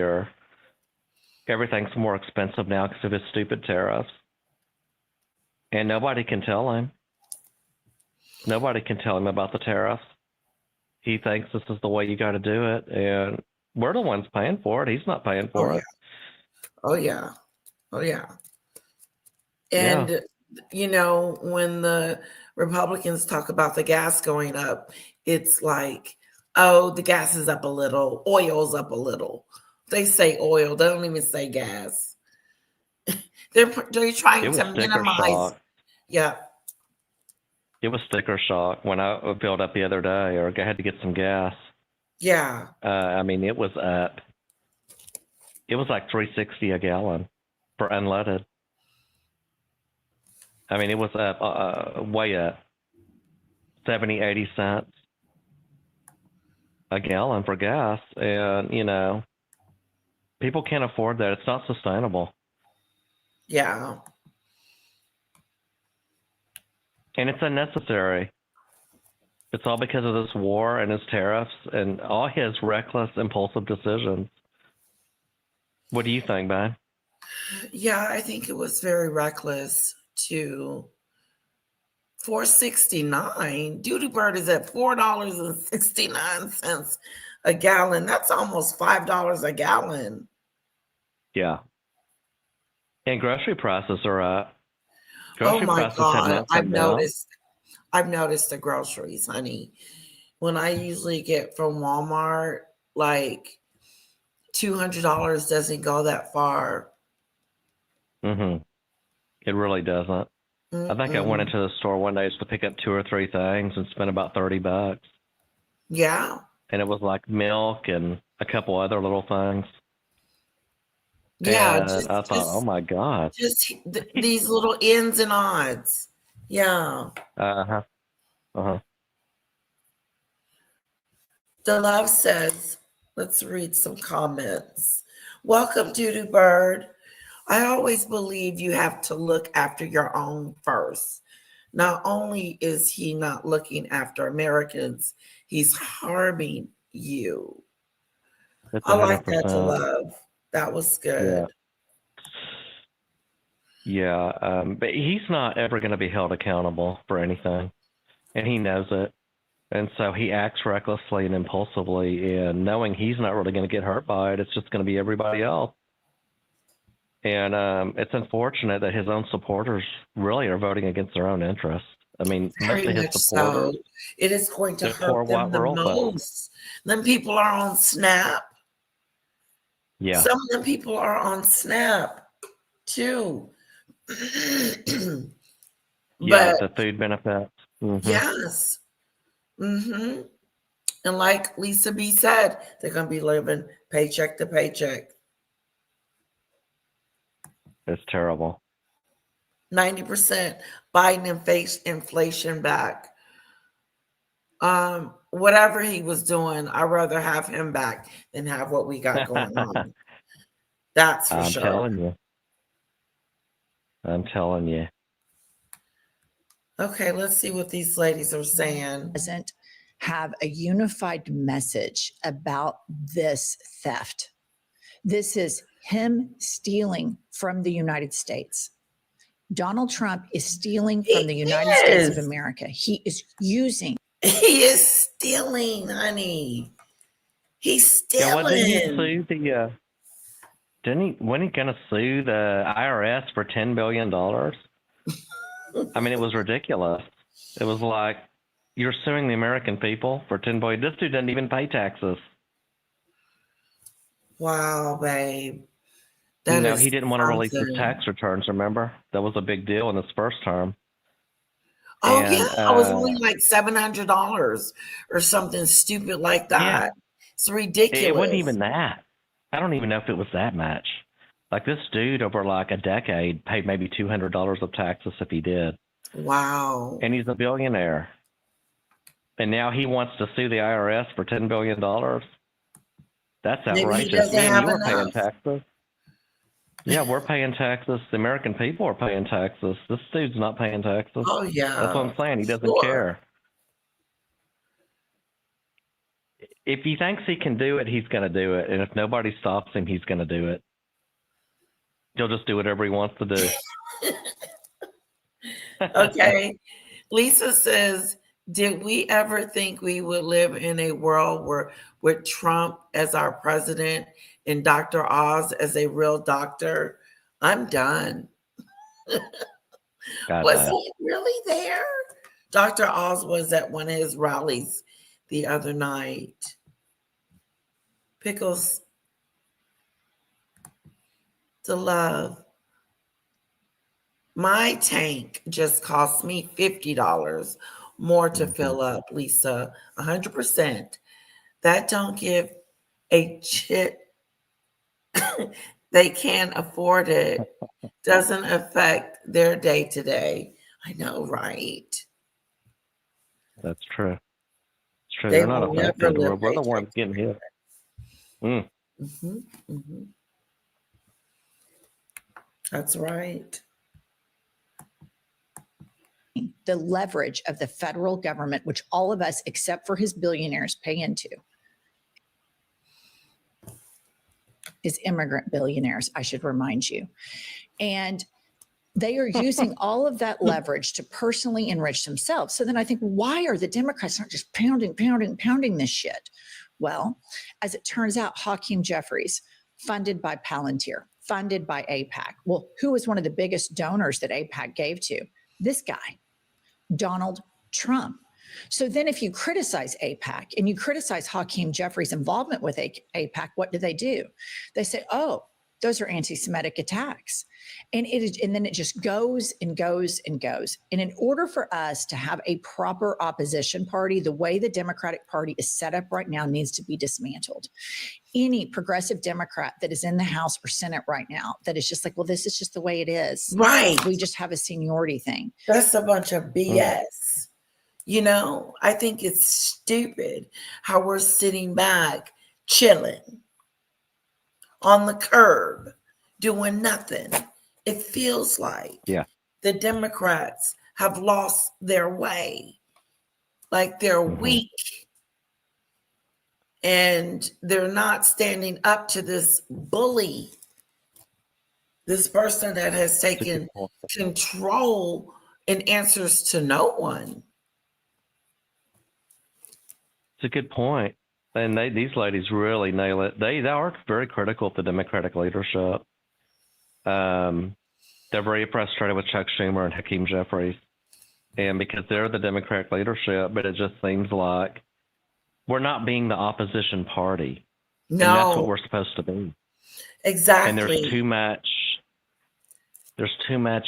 everything's more expensive now because of his stupid tariffs. And nobody can tell him. Nobody can tell him about the tariffs. He thinks this is the way you got to do it. And we're the ones paying for it. He's not paying for it. Oh, yeah. Oh, yeah. And, when the Republicans talk about the gas going up, it's like, oh, the gas is up a little, oil's up a little. They say oil, they don't even say gas. They're trying to minimize. Shock. Yeah. It was sticker shock when I filled up the other day, or I had to get some gas. Yeah. I mean, it was up. It was like $3.60 a gallon for unleaded. I mean, it was up, way up, 70, 80 cents a gallon for gas. And, people can't afford that. It's not sustainable. Yeah. And it's unnecessary. It's all because of this war and his tariffs and all his reckless, impulsive decisions. What do you think, Ben? Yeah, I think it was very reckless to $4.69. Duty Bird is at $4.69 a gallon. That's almost $5 a gallon. Yeah. And grocery prices are up. Oh my God. I've noticed the groceries, honey. When I usually get from Walmart, like $200 doesn't go that far. Mm-hmm. It really doesn't. I think I went into the store one day just to pick up 2 or 3 things and spent about $30. Yeah. And it was like milk and a couple other little things. Yeah. And I thought, oh my God. Just these little ins and odds. Yeah. Uh-huh. Uh-huh. The Love says, let's read some comments. Welcome, Duty Bird. I always believe you have to look after your own first. Not only is he not looking after Americans, he's harming you. That's I like that, To 100%. Love. That was good. Yeah. But he's not ever going to be held accountable for anything. And he knows it. And so he acts recklessly and impulsively, and knowing he's not really going to get hurt by it, it's just going to be everybody else. And it's unfortunate that his own supporters really are voting against their own interests. I mean, most Very of his much supporters, so. It is going to the poor hurt them white the world vote. most. Them people are on Snap. Yeah. Some of them people are on Snap too. Yeah, But the food benefits. Mm-hmm. yes. Mm-hmm. And like Lisa B said, they're going to be living paycheck to paycheck. It's terrible. 90% Biden and face inflation back. Whatever he was doing, I'd rather have him back than have what we got going on. That's for I'm sure. telling you. I'm telling you. Okay, let's see what these ladies are saying. Doesn't have a unified message about this theft. This is him stealing from the United States. Donald Trump is stealing from the United States of America. He is using. He is stealing, honey. He's stealing. Yeah, well, didn't he sue the? Wasn't he gonna sue the IRS for $10 billion? I mean, it was ridiculous. It was like, you're suing the American people for $10 billion. This dude doesn't even pay taxes. Wow, babe. He didn't want to release his tax returns, remember? That was a big deal in his first term. Oh, and, yeah. It was only like $700 or something stupid like that. Yeah. It's ridiculous. It wasn't even that. I don't even know if it was that much. Like, this dude over like a decade paid maybe $200 of taxes if he did. Wow. And he's a billionaire. And now he wants to sue the IRS for $10 billion. That's outrageous. Me and you are paying taxes. Yeah, we're paying taxes. The American people are paying taxes. This dude's not paying taxes. Oh, yeah. That's what I'm saying. He doesn't care. If he thinks he can do it, he's going to do it. And if nobody stops him, he's going to do it. He'll just do whatever he wants to do. Okay. Lisa says, did we ever think we would live in a world where with Trump as our president and Dr. Oz as a real doctor? I'm done. Was he really there? Dr. Oz was at one of his rallies the other night. Pickles, the love. My tank just cost me $50 more to fill up, Lisa. 100%. That don't give a shit. They can't afford it. Doesn't affect their day to day. I know, right? That's true. It's true. They're not affected. We're the ones getting hit. That's right. The leverage of the federal government, which all of us, except for his billionaires, pay into, is immigrant billionaires, I should remind you. And they are using all of that leverage to personally enrich themselves. So then I think, why are the Democrats not just pounding this shit? Well, as it turns out, Hakeem Jeffries, funded by Palantir, funded by AIPAC. Well, who was one of the biggest donors that AIPAC gave to? This guy, Donald Trump. So then if you criticize AIPAC and you criticize Hakeem Jeffries' involvement with AIPAC, what do? They say, oh, those are anti-Semitic attacks. And then it just goes and goes and goes. And in order for us to have a proper opposition party, the way the Democratic Party is set up right now needs to be dismantled. Any progressive Democrat that is in the House or Senate right now that is just like, well, this is just the way it is. Right. We just have a seniority thing. That's a bunch of BS. You know, I think it's stupid how we're sitting back, chilling on the curb, doing nothing. It feels like the Democrats have lost their way, like they're weak and they're not standing up to this bully, this person that has taken control and answers to no one. It's a good point. And these ladies really nail it. They are very critical of the Democratic leadership. They're very frustrated with Chuck Schumer and Hakeem Jeffries. And because they're the Democratic leadership, but it just seems like we're not being the opposition party. No. And that's what we're supposed to be. Exactly. And there's too much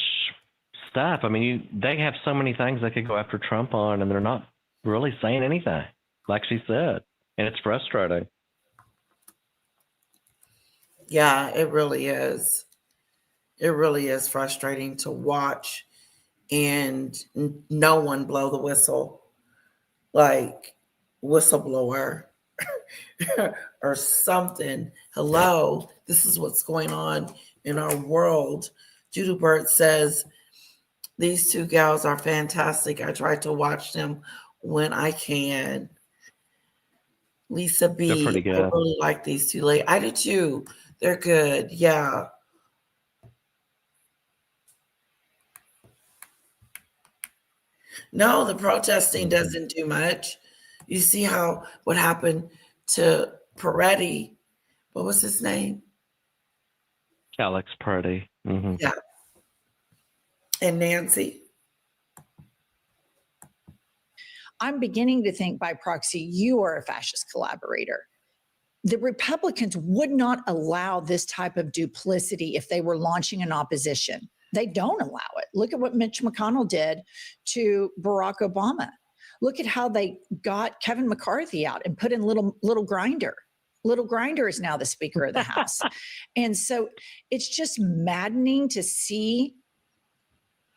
stuff. I mean, they have so many things they could go after Trump on, and they're not really saying anything, like she said. And it's frustrating. Yeah, it really is. It really is frustrating to watch and no one blow the whistle. like whistleblower or something. Hello, this is what's going on in our world. Judy Bird says, these two gals are fantastic. I try to watch them when I can. Lisa They're pretty B, I good. really like these two ladies. I do too. They're good. Yeah. No, the protesting doesn't do much. You see what happened to Peretti. What was his name? Alex Purdy. Mm-hmm. Yeah. And Nancy. I'm beginning to think by proxy, you are a fascist collaborator. The Republicans would not allow this type of duplicity if they were launching an opposition. They don't allow it. Look at what Mitch McConnell did to Barack Obama. Look at how they got Kevin McCarthy out and put in little Grinder. Little Grinder is now the Speaker of the House. And so it's just maddening to see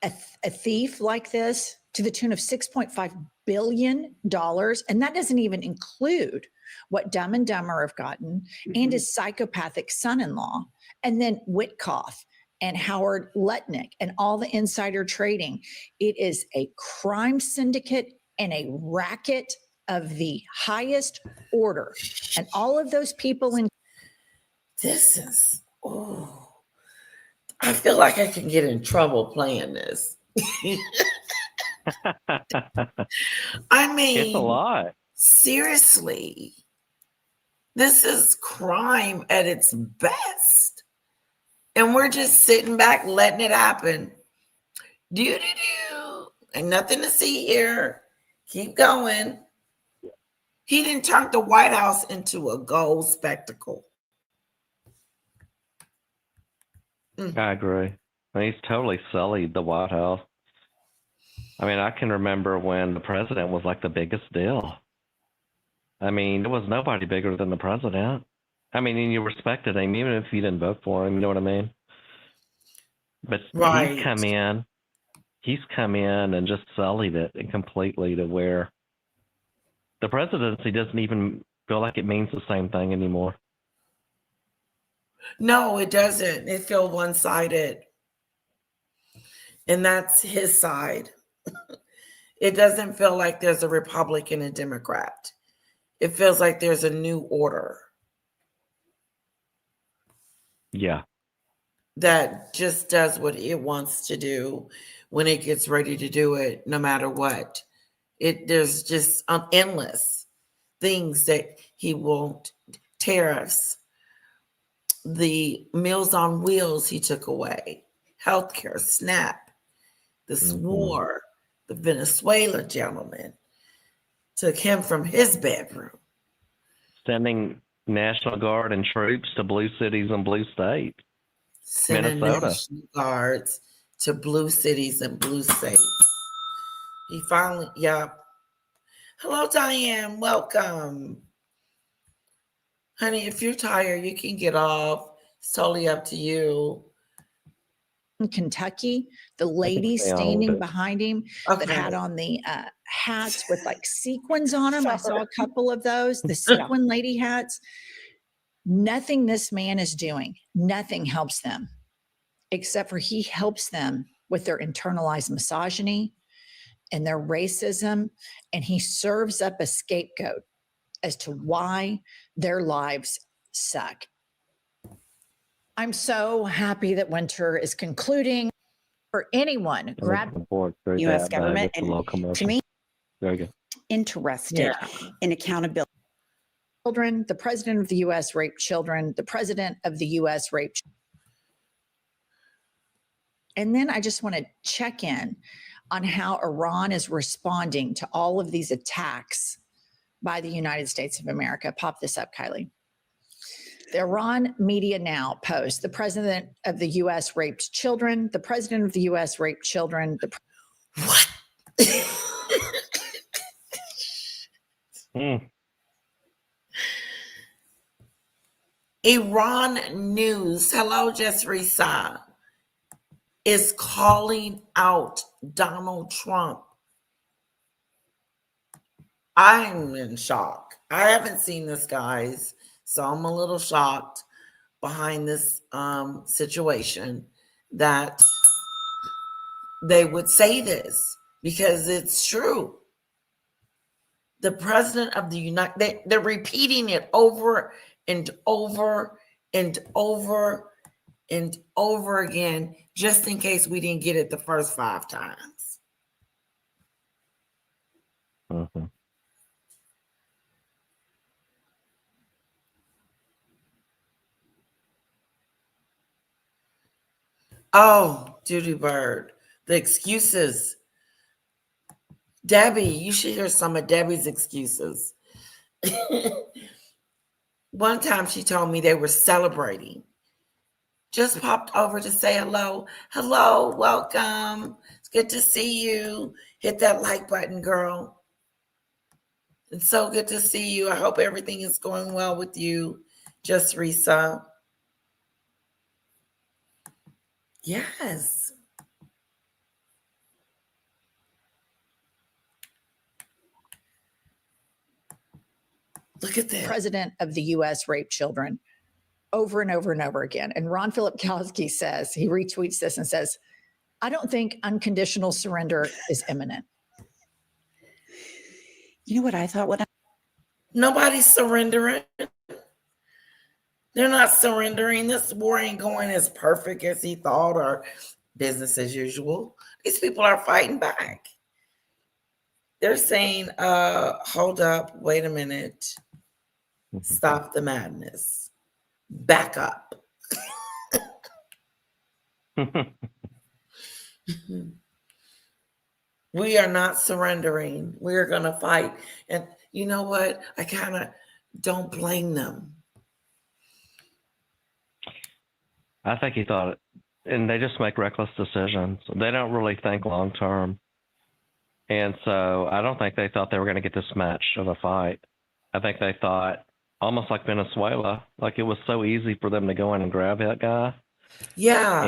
a thief like this to the tune of $6.5 billion. And that doesn't even include what Dumb and Dumber have gotten and his psychopathic son-in-law, and then Witkoff and Howard Lutnick and all the insider trading. It is a crime syndicate and a racket of the highest order. And all of those people in this is, I feel like I can get in trouble playing this. I mean, it's a lot. Seriously, this is crime at its best. And we're just sitting back, letting it happen. Do. Ain't nothing to see here. Keep going. He didn't turn the White House into a gold spectacle. I agree. He's totally sullied the White House. I mean, I can remember when the president was like the biggest deal. I mean, there was nobody bigger than the president. I mean, and you respected him even if you didn't vote for him. You know what I mean? But right. He's come in and just sullied it completely to where the presidency doesn't even feel like it means the same thing anymore. No, it doesn't. It feels one-sided. And that's his side. It doesn't feel like there's a Republican and Democrat. It feels like there's a new order. Yeah. That just does what it wants to do when it gets ready to do it, no matter what. There's just endless things that he won't. Tariffs, the Meals on Wheels he took away, healthcare, SNAP, this war, the Venezuela gentleman took him from his bedroom. Sending National Guard and troops to blue cities and blue states. Sending Minnesota. National Guards to blue cities and blue states. He finally, Hello, Diane. Welcome. Honey, if you're tired, you can get off. It's totally up to you. in Kentucky, the lady standing behind him that had on the hats with like sequins on them. I saw a couple of those, the sequin lady hats. Nothing this man is doing, nothing helps them, except for he helps them with their internalized misogyny and their racism. And he serves up a scapegoat as to why their lives suck. I'm so happy that winter is concluding. For anyone, grab U.S. government, and to me, very good. Interested in accountability. Children, the president of the U.S. raped children. The president of the U.S. raped. And then I just want to check in on how Iran is responding to all of these attacks by the United States of America. Pop this up, Kylie. The Iran media now posts, the president of the U.S. raped children. The president of the U.S. raped children. What? Iran News, hello, Jessrisa, is calling out Donald Trump. I'm in shock. I haven't seen this, guys, so I'm a little shocked behind this situation that they would say this, because it's true. The president of the they're repeating it over and over and over and over again, just in case we didn't get it the first 5 times. Mm-hmm. Oh, Judy Bird, the excuses. Debbie, you should hear some of Debbie's excuses. One time she told me they were celebrating. Just popped over to say hello. Hello, welcome. It's good to see you. Hit that like button, girl. It's so good to see you. I hope everything is going well with you, Just Risa. Yes. Look at that. President of the U.S. raped children over and over and over again. And Ron Philip Kowski says, he retweets this and says, I don't think unconditional surrender is imminent. You know what I thought? Nobody's surrendering. They're not surrendering. This war ain't going as perfect as he thought, or business as usual. These people are fighting back. They're saying, hold up, wait a minute. Stop the madness. Back up. We are not surrendering. We're going to fight. And you know what? I kind of don't blame them. I think he thought it, and they just make reckless decisions. They don't really think long term. And so I don't think they thought they were going to get this match of a fight. I think they thought, almost like Venezuela, like it was so easy for them to go in and grab that guy. Yeah.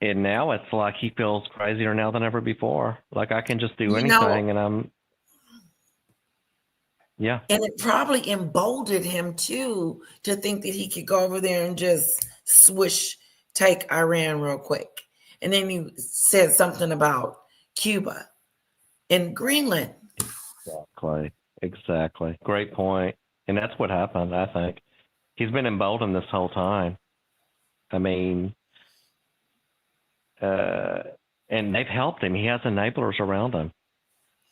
And now it's like he feels crazier now than ever before. Like I can just do anything, and I'm. Yeah. And it probably emboldened him too, to think that he could go over there and just take Iran real quick. And then he said something about Cuba and Greenland. Exactly. Great point. And that's what happened, I think. He's been emboldened this whole time. I mean, and they've helped him. He has enablers around him.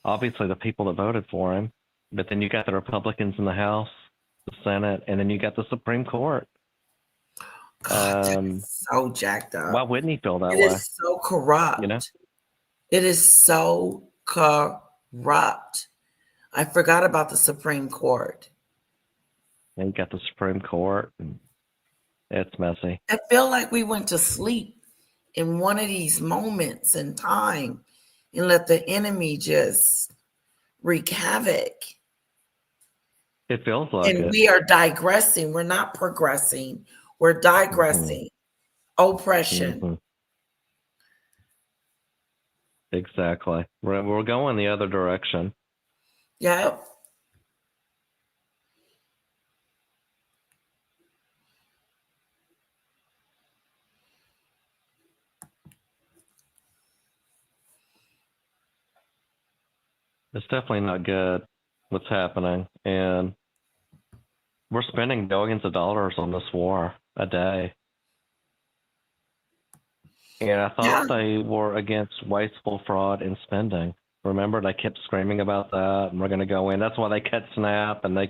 Obviously, the people that voted for him. But then you got the Republicans in the House, the Senate, and then you got the Supreme Court. God, so jacked up. Why wouldn't he feel that way? It is so corrupt. You know? It is so corrupt. I forgot about the Supreme Court. And you got the Supreme Court, and it's messy. I feel like we went to sleep in one of these moments in time and let the enemy just wreak havoc. It feels like and it. We are digressing. We're not progressing. We're digressing. Oppression. Mm-hmm. Exactly. We're going the other direction. Yep. It's definitely not good what's happening. And we're spending billions of dollars on this war a day. And I thought they were against wasteful fraud and spending. Remember, they kept screaming about that, and we're going to go in. That's why they cut SNAP, and they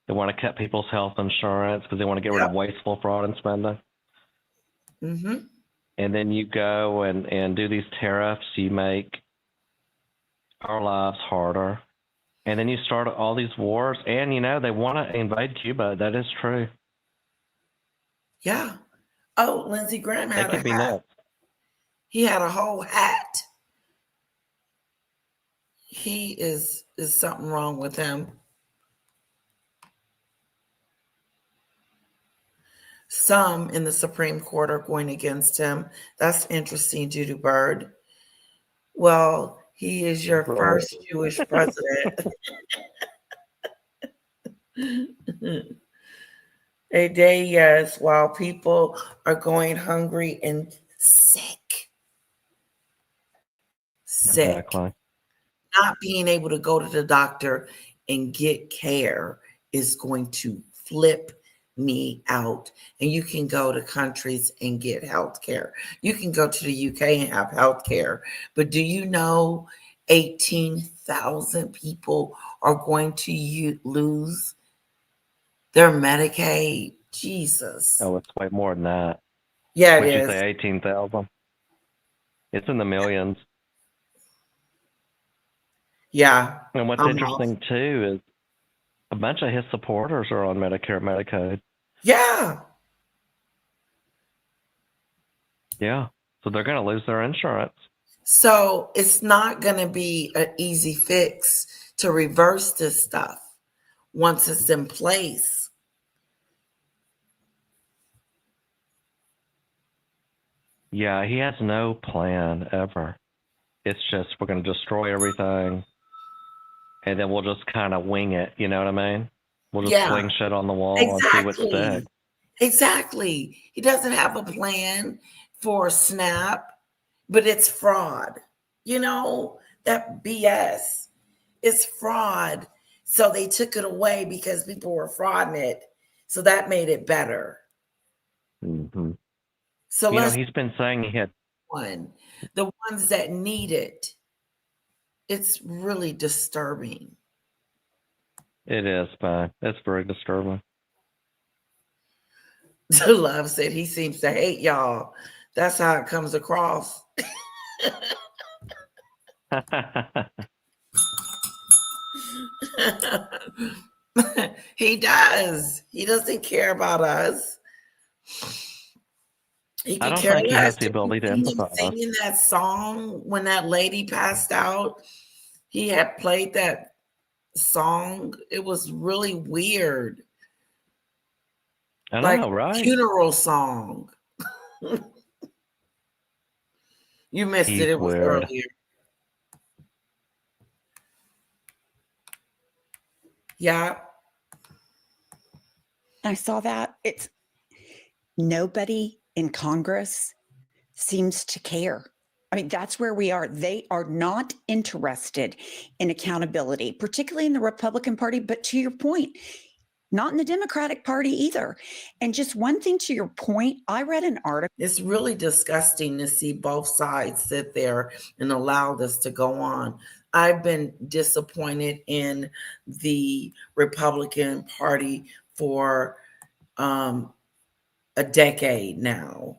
want to cut people's health insurance because they want to get rid of wasteful fraud and spending. Mm-hmm. And then you go and do these tariffs. You make our lives harder. And then you start all these wars. And, they want to invade Cuba. That is true. Yeah. Oh, Lindsey Graham had a hat. Nuts. He had a whole hat. He is something wrong with him. Some in the Supreme Court are going against him. That's interesting, Judy Bird. Well, He is your first Jewish president. A day, yes, while people are going hungry and sick. Exactly. Not being able to go to the doctor and get care is going to flip me out. And you can go to countries and get health care. You can go to the UK and have health care. But do you know 18,000 people are going to lose their Medicaid? Jesus. Oh, it's way more than that. Yeah, it Would you is. say 18,000? It's in the millions. Yeah. And what's almost. interesting too is a bunch of his supporters are on Medicare, Medicaid. Yeah. Yeah. So they're going to lose their insurance. So it's not going to be an easy fix to reverse this stuff once it's in place. Yeah, he has no plan ever. It's just we're going to destroy everything, and then we'll just kind of wing it. You know what I mean? We'll just Yeah, swing shit on the wall and see what sticks. Exactly. He doesn't have a plan for SNAP, but it's fraud. You know, that BS. It's fraud. So they took it away because people were frauding it. So that made it better. Mm-hmm. So you know, he's been saying he had the ones that need it. It's really disturbing. It is, but it's very disturbing. Love said he seems to hate y'all. That's how it comes across. He does. He doesn't care about us. He I could don't care think he less. has the ability to empathize. Singing that song when that lady passed out, he had played that song. It was really weird. I Like know, right? funeral song. You missed He's it. It was weird. earlier. Yeah. I saw that. It's nobody in Congress seems to care. I mean, that's where we are. They are not interested in accountability, particularly in the Republican Party. But to your point, not in the Democratic Party either. And just one thing to your point, I read an article. It's really disgusting to see both sides sit there and allow this to go on. I've been disappointed in the Republican Party for a decade now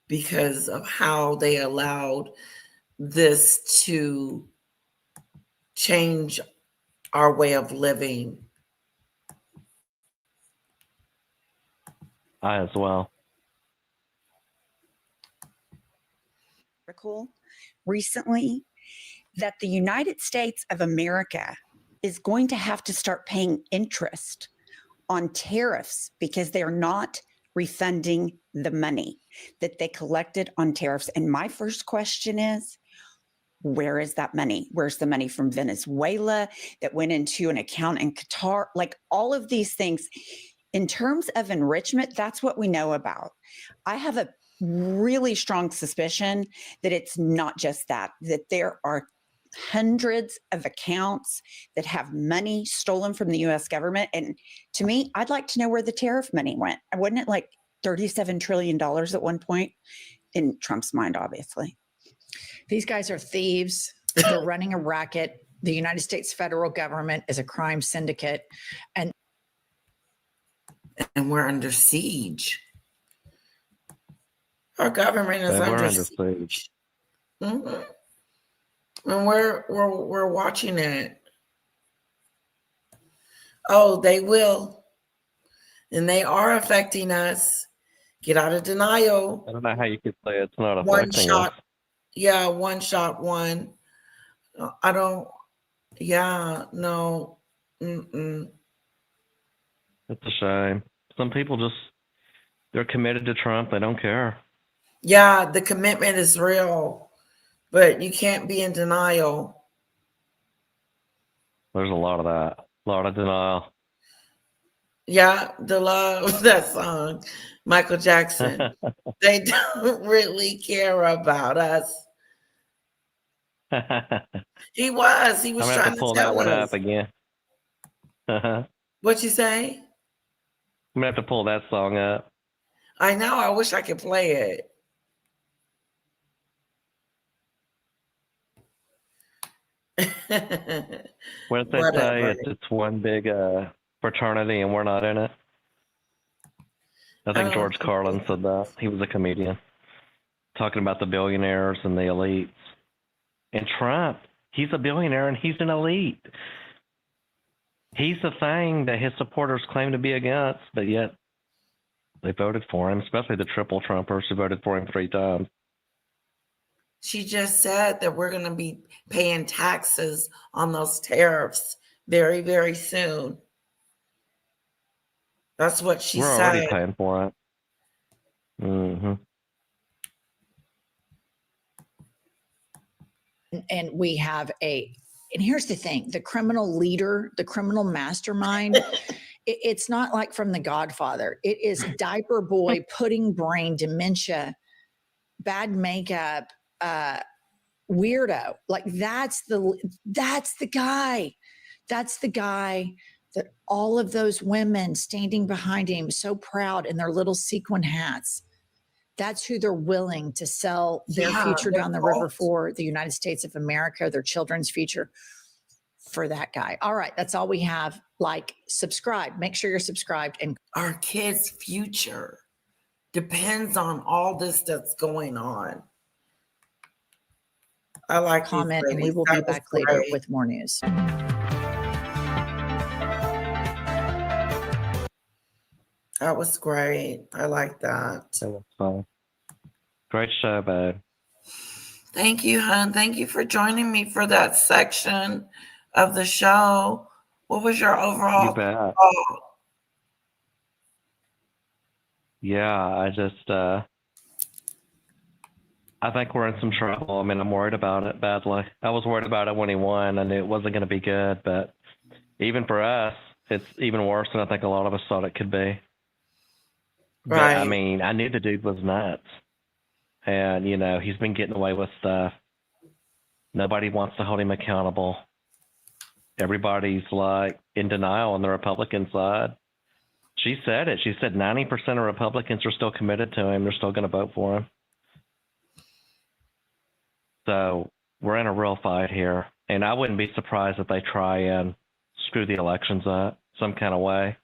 because of how they allowed this to change our way of living. I as well. Recently that the United States of America is going to have to start paying interest on tariffs because they're not refunding the money that they collected on tariffs. And my first question is, where is that money? Where's the money from Venezuela that went into an account in Qatar? Like all of these things. In terms of enrichment, that's what we know about. I have a really strong suspicion that it's not just that there are hundreds of accounts that have money stolen from the US government. And to me, I'd like to know where the tariff money went. Wasn't it like $37 trillion at one point? In Trump's mind, obviously. These guys are thieves. They're running a racket. The United States federal government is a crime syndicate. And we're under siege. Our government is under siege. Mm-hmm. And we're watching it. Oh, they will. And they are affecting us. Get out of denial. I don't know how you could say it's not affecting us. Yeah, one shot, one. I don't. Yeah, no. Mm-mm. It's a shame. Some people they're committed to Trump. They don't care. Yeah, the commitment is real. but you can't be in denial. There's a lot of that. A lot of denial. Yeah, the love, that song, Michael Jackson. They don't really care about us. He was I'm gonna have trying to to pull that tell one us. up again. I'm What you say? gonna have to pull that song up. I know. I wish I could play it. What did they say? Whatever. It's one big fraternity and we're not in it. I think Oh, George Carlin said that. He was a comedian talking about the billionaires and the elites. And Trump, he's a billionaire and he's an elite. He's the thing that his supporters claim to be against, but yet they voted for him, especially the triple Trumpers who voted for him 3 times. She just said that we're going to be paying taxes on those tariffs very, very soon. That's what she We're said. already paying for it. Mm-hmm. And we have and here's the thing, the criminal leader, the criminal mastermind, it's not like from The Godfather. It is diaper boy, pudding brain, dementia, bad makeup, weirdo. Like that's the guy. That's the guy that all of those women standing behind him, so proud in their little sequin hats. That's who they're willing to sell their future down the river for, the United States of America, their children's future, for that guy. All right, that's all we have. Like, subscribe. Make sure you're subscribed. And our kids' future depends on all this that's going on. I like comment, and we will be back later with more news. That was great. I like that. That was fun. Great show, babe. Thank you, hon. Thank you for joining me for that section of the show. What was your overall You bet. thought? Yeah, I think we're in some trouble. I mean, I'm worried about it badly. I was worried about it when he won. I knew it wasn't going to be good, but even for us, it's even worse than I think a lot of us thought it could be. But, Right. I mean, I knew the dude was nuts. And, you know, he's been getting away with stuff. Nobody wants to hold him accountable. Everybody's like in denial on the Republican side. She said it. She said 90% of Republicans are still committed to him. They're still going to vote for him. So we're in a real fight here. And I wouldn't be surprised if they try and screw the elections up some kind of way.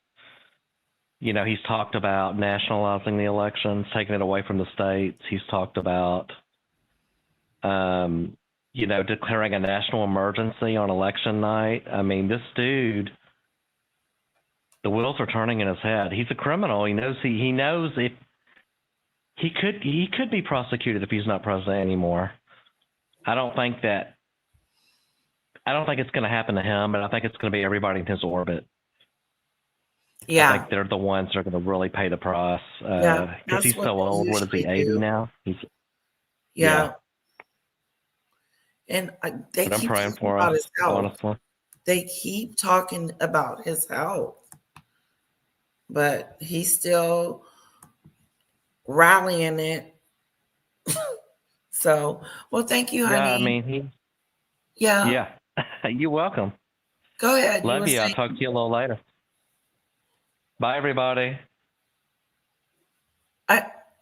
You know, he's talked about nationalizing the elections, taking it away from the states. He's talked about, you know, declaring a national emergency on election night. I mean, this dude, the wheels are turning in his head. He's a criminal. He knows he knows if he could be prosecuted if he's not president anymore. I don't think it's going to happen to him, but I think it's going to be everybody in his orbit. Yeah. I think they're the ones that are going to really pay the price. Because he's so old. What is he, 80 now? Yeah. And they but keep I'm praying talking for about him, his health. honestly. They keep talking about his health. But he's still rallying it. So, well, thank you, honey. Yeah, I mean, Yeah. You're welcome. Go ahead. Love you. I'll talk to you a little later. Bye, everybody.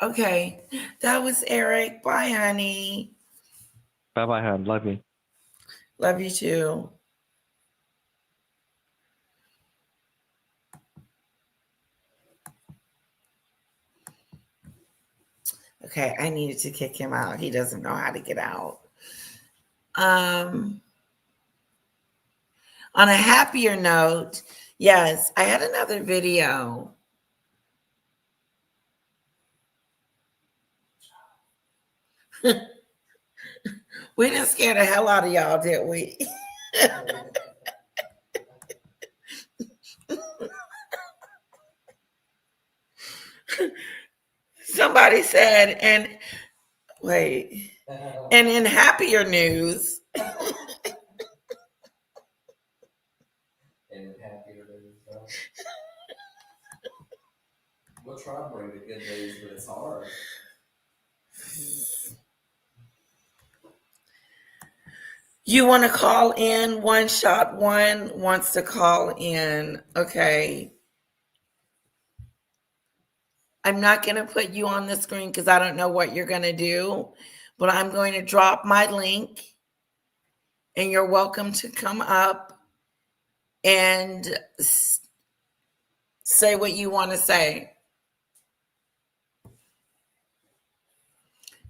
Okay. That was Eric. Bye, honey. Bye-bye, hon. Love you. Love you too. Okay, I needed to kick him out. He doesn't know how to get out. On a happier note, yes, I had another video. We didn't scare the hell out of y'all, did we? Somebody said, and Wait. And in happier news, And happier news, though. We'll try to bring the good news, but it's hard. you want to call in? One shot one wants to call in. Okay. I'm not going to put you on the screen because I don't know what you're going to do, but I'm going to drop my link and you're welcome to come up and say what you want to say.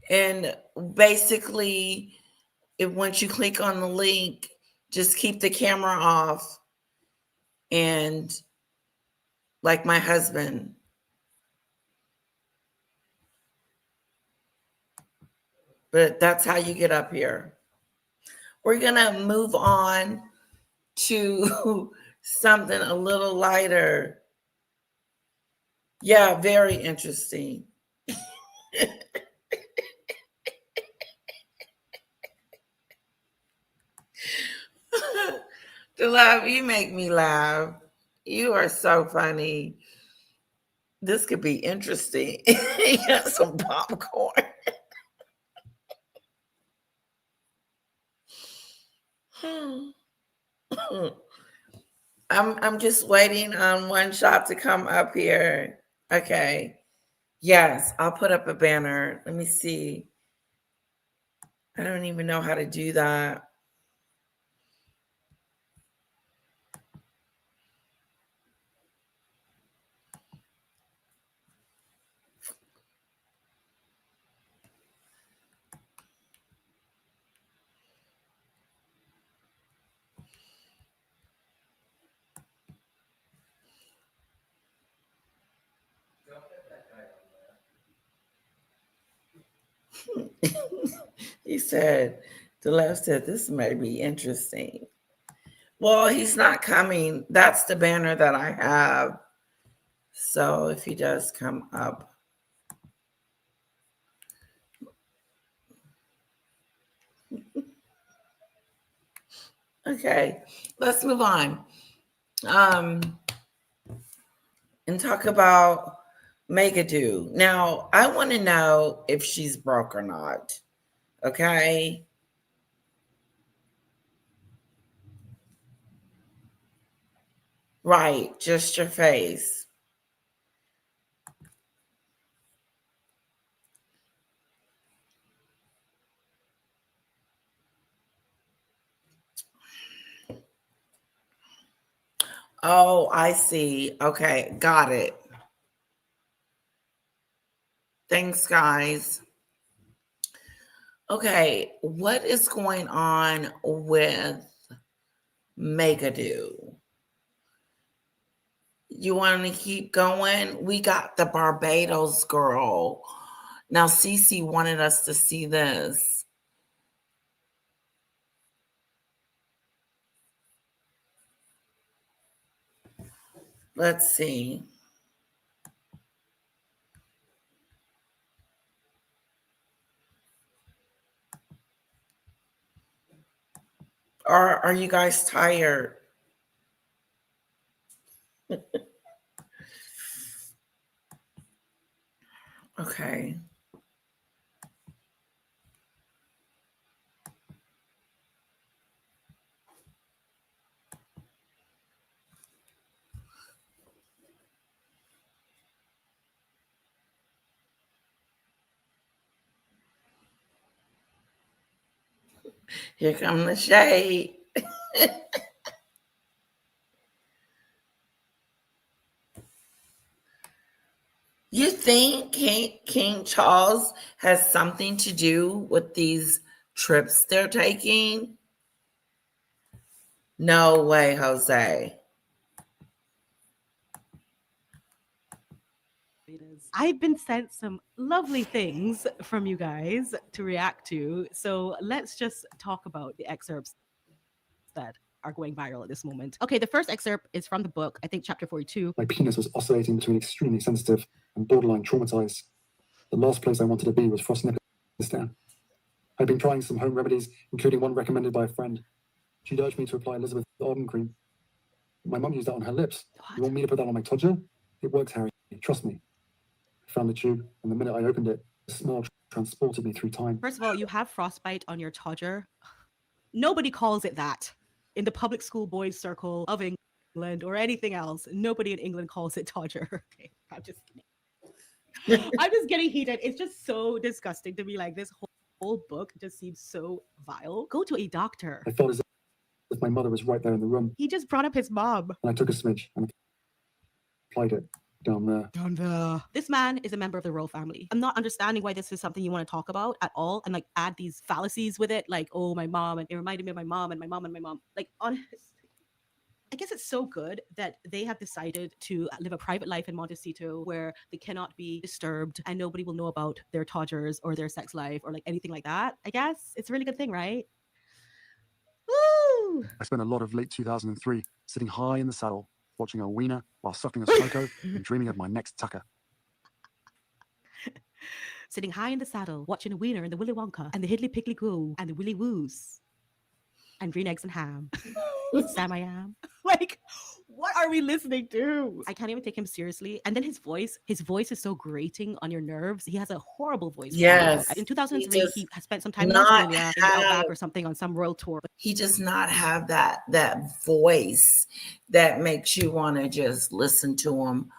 And basically, once you click on the link, just keep the camera off. And like my husband. But that's how you get up here. We're going to move on to something a little lighter. Yeah, very interesting. Love, you make me laugh. You are so funny. This could be interesting. You got some popcorn. I'm just waiting on one shot to come up here. Okay. Yes, I'll put up a banner. Let me see. I don't even know how to do that. He said, the left said, this may be interesting. Well, he's not coming. That's the banner that I have. So if he does come up. Okay, let's move on. And talk about Meghan. Now, I want to know if she's broke or not. Okay. Right, just your face. Oh, I see. Okay, got it. Thanks, guys. Okay, what is going on with Meghan? You want to keep going? We got the Barbados girl. Now, Cece wanted us to see this. Let's see. Are you guys tired? Okay. Here come the shade. You think King Charles has something to do with these trips they're taking? No way, Jose. I've been sent some lovely things from you guys to react to. So let's just talk about the excerpts that are going viral at this moment. Okay, the first excerpt is from the book, I think chapter 42. My penis was oscillating between extremely sensitive and borderline traumatized. The last place I wanted to be was frost nipping. Stan. I'd been trying some home remedies, including one recommended by a friend. She'd urged me to apply Elizabeth Arden cream. My mum used that on her lips. You want me to put that on my toddler? It works, Harry. Trust me. I found the tube, and the minute I opened it, the smell transported me through time. First of all, you have frostbite on your toddler. Nobody calls it that in the public school boys circle of England or anything else. Nobody in England calls it toddler. Okay, I'm just kidding. I'm just getting heated. It's just so disgusting to me. Like, this whole book just seems so vile. Go to a doctor. I felt as if my mother was right there in the room. He just brought up his mom. And I took a smidge and applied it down there. Down there. This man is a member of the royal family. I'm not understanding why this is something you want to talk about at all, and like add these fallacies with it, like, oh, my mom, and it reminded me of my mom and my mom and my mom. Like, honestly, I guess it's so good that they have decided to live a private life in Montecito where they cannot be disturbed and nobody will know about their toddlers or their sex life or like anything like that. I guess it's a really good thing, right? Woo! I spent a lot of late 2003 sitting high in the saddle, watching a wiener while sucking a smoko and dreaming of my next tucker. Sitting high in the saddle, watching a wiener in the Willy Wonka and the Hiddly Piggly Goo and the Willy Woos and green eggs and ham. Sam I am. Like, what are we listening to? I can't even take him seriously. And then his voice is so grating on your nerves. He has a horrible voice. Yes. In 2003, he spent some time in Australia, in the Outback or something on some royal tour. He does not have that voice that makes you want to just listen to him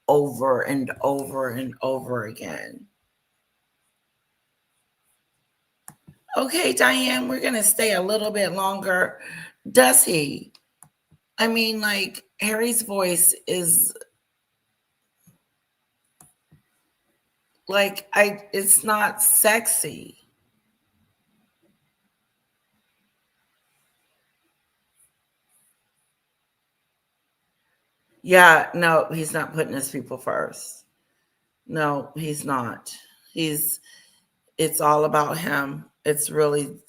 over and over and over again. Okay, Diane, we're going to stay a little bit longer. Does he? I mean, like, Harry's voice is like, it's not sexy. Yeah, no, he's not putting his people first. No, he's not. It's all about him. It's really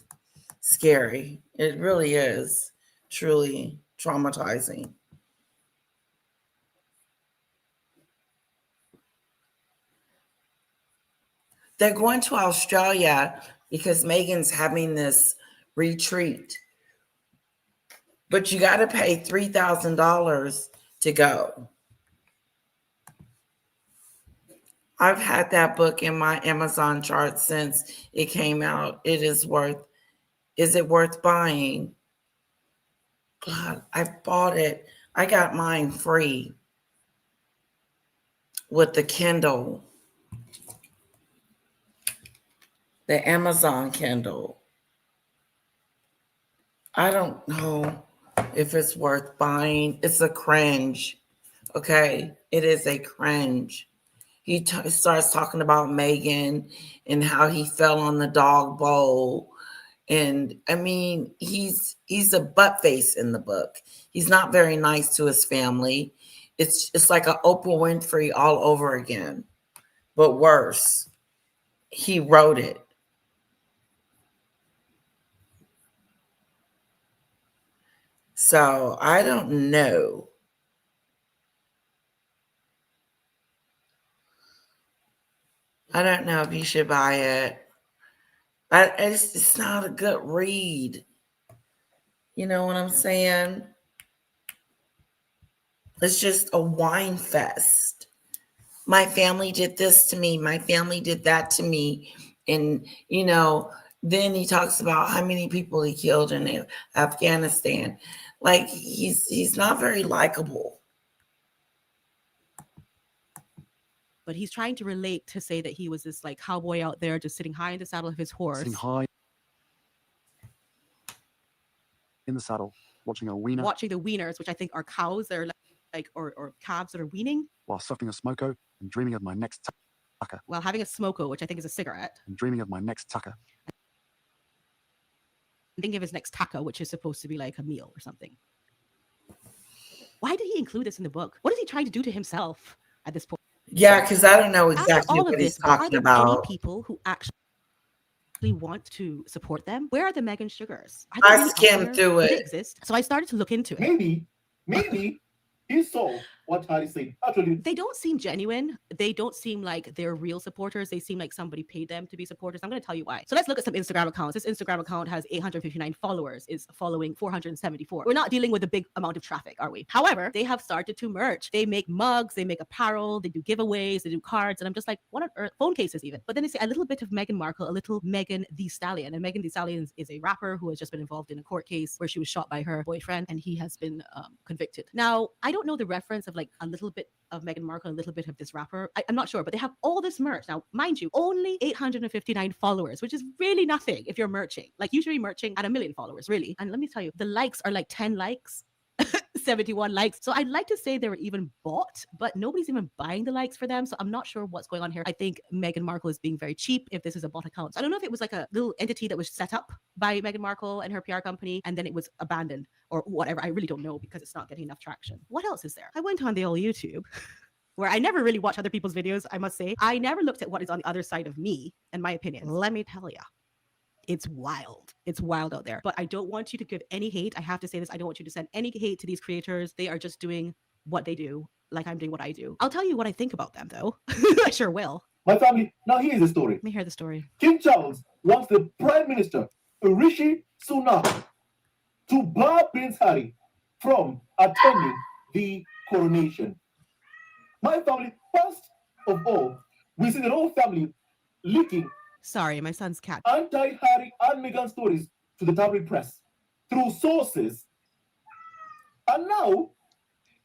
scary. It really is truly traumatizing. They're going to Australia because Meghan's having this retreat. But you got to pay $3,000 to go. I've had that book in my Amazon chart since it came out. Is it worth buying? God, I bought it. I got mine free with the Kindle, the Amazon Kindle. I don't know if it's worth buying. It's a cringe. Okay, it is a cringe. He starts talking about Meghan and how he fell on the dog bowl. And I mean, he's a butt face in the book. He's not very nice to his family. It's like an Oprah Winfrey all over again, but worse. He wrote it. So I don't know. I don't know if you should buy it. It's not a good read. You know what I'm saying? It's just a whine fest. My family did this to me. My family did that to me. And, you know, then he talks about how many people he killed in Afghanistan. Like, he's not very likable. But he's trying to relate to say that he was this like cowboy out there just sitting high in the saddle of his horse. Sitting high in the saddle, watching a wiener. Watching the wieners, which I think are cows that are like or calves that are weaning. While sucking a smoko and dreaming of my next tucker. While having a smoko, which I think is a cigarette. And dreaming of my next tucker. And thinking of his next taco, which is supposed to be like a meal or something. Why did he include this in the book? What is he trying to do to himself at this point? Yeah, because I don't know exactly all of what he's this, are talking there about. any people who actually want to support them? Where are the Meghan Sugars? I skimmed through Do they it. exist? So I started to look into it. Maybe he sold what Harry said. Actually, they don't seem genuine. They don't seem like they're real supporters. They seem like somebody paid them to be supporters. I'm going to tell you why. So let's look at some Instagram accounts. This Instagram account has 859 followers, is following 474. We're not dealing with a big amount of traffic, are we? However, they have started to merch. They make mugs, they make apparel, they do giveaways, they do cards. And I'm just like, what on earth? Phone cases even. But then they say a little bit of Meghan Markle, a little Megan Thee Stallion. And Megan Thee Stallion is a rapper who has just been involved in a court case where she was shot by her boyfriend and he has been convicted. Now, I don't know the reference of like a little bit of Meghan Markle, a little bit of this rapper. I'm not sure, but they have all this merch. Now, mind you, only 859 followers, which is really nothing if you're merching. Like usually merching at 1 million followers, really. And let me tell you, the likes are like 10 likes. 71 likes. So I'd like to say they were even bought, but nobody's even buying the likes for them. So I'm not sure what's going on here. I think Meghan Markle is being very cheap if this is a bot account. So I don't know if it was like a little entity that was set up by Meghan Markle and her PR company, and then it was abandoned or whatever. I really don't know because it's not getting enough traction. What else is there? I went on the old YouTube where I never really watch other people's videos, I must say. I never looked at what is on the other side of me and my opinion. Let me tell you. It's wild. It's wild out there. But I don't want you to give any hate. I have to say this. I don't want you to send any hate to these creators. They are just doing what they do, like I'm doing what I do. I'll tell you what I think about them, though. I sure will. My family, now here's the story. Let me hear the story. King Charles wants the Prime Minister, Rishi Sunak, to bar Prince Harry from attending the coronation. My family, first of all, we see the whole family leaking Sorry, my son's cat. anti-Harry and Meghan stories to the tabloid press through sources. And now,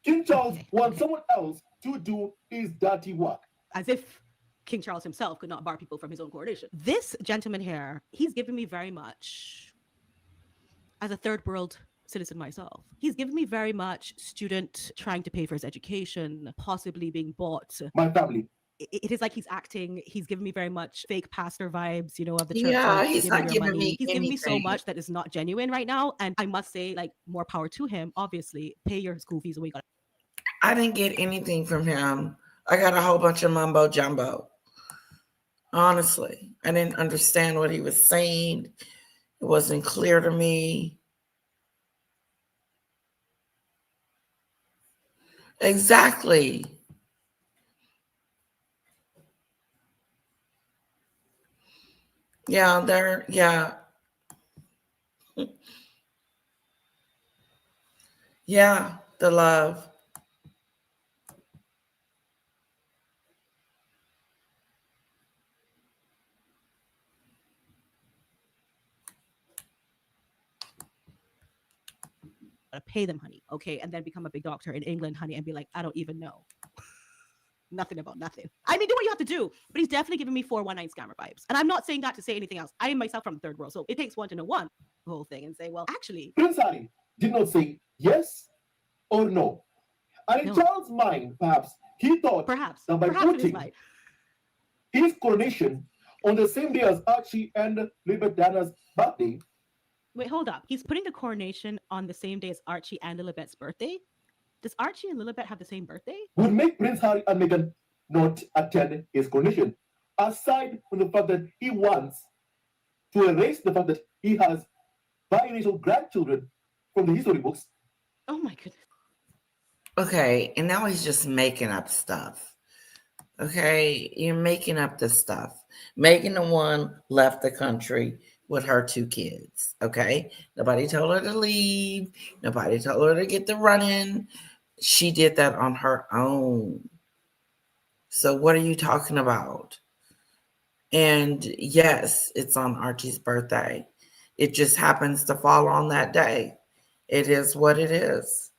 King Charles wants someone else to do his dirty work. As if King Charles himself could not bar people from his own coronation. This gentleman here, he's given me very much, as a third world citizen myself, he's given me very much student trying to pay for his education, possibly being bought. My family. It is like he's acting. He's giving me very much fake pastor vibes, you know, of the church. Yeah, like, he's give not your giving me He's giving me so anything. much that is not genuine right now. And I must say, like, more power to him. Obviously, pay your school fees and we got. I didn't get anything from him. I got a whole bunch of mumbo jumbo. Honestly, I didn't understand what he was saying. It wasn't clear to me. Exactly. Yeah, yeah, the love. Pay them, honey, okay, and then become a big doctor in England, honey, and be like, I don't even know nothing about nothing. I mean, do what you have to do, but he's definitely giving me 419 scammer vibes, and I'm not saying that to say anything else. I am myself from the third world, so it takes one to know one, the whole thing, and say, well, actually, Prince Harry did not say yes or no. And in No. Charles' mind, perhaps, he thought perhaps that by in his putting mind. his coronation on the same day as Archie and Lilibet Diana's birthday, Wait, hold up. He's putting the coronation on the same day as Archie and Lilibet's birthday. Does Archie and Lilibet have the same birthday? would make Prince Harry and Meghan not attend his coronation. Aside from the fact that he wants to erase the fact that he has biracial grandchildren from the history books. Oh my goodness. Okay, and now he's just making up stuff. Okay, you're making up this stuff. Meghan, the one, left the country with her 2 kids. Okay, nobody told her to leave. Nobody told her to get the running. She did that on her own. So what are you talking about? And yes, it's on Archie's birthday. It just happens to fall on that day. It is what it is.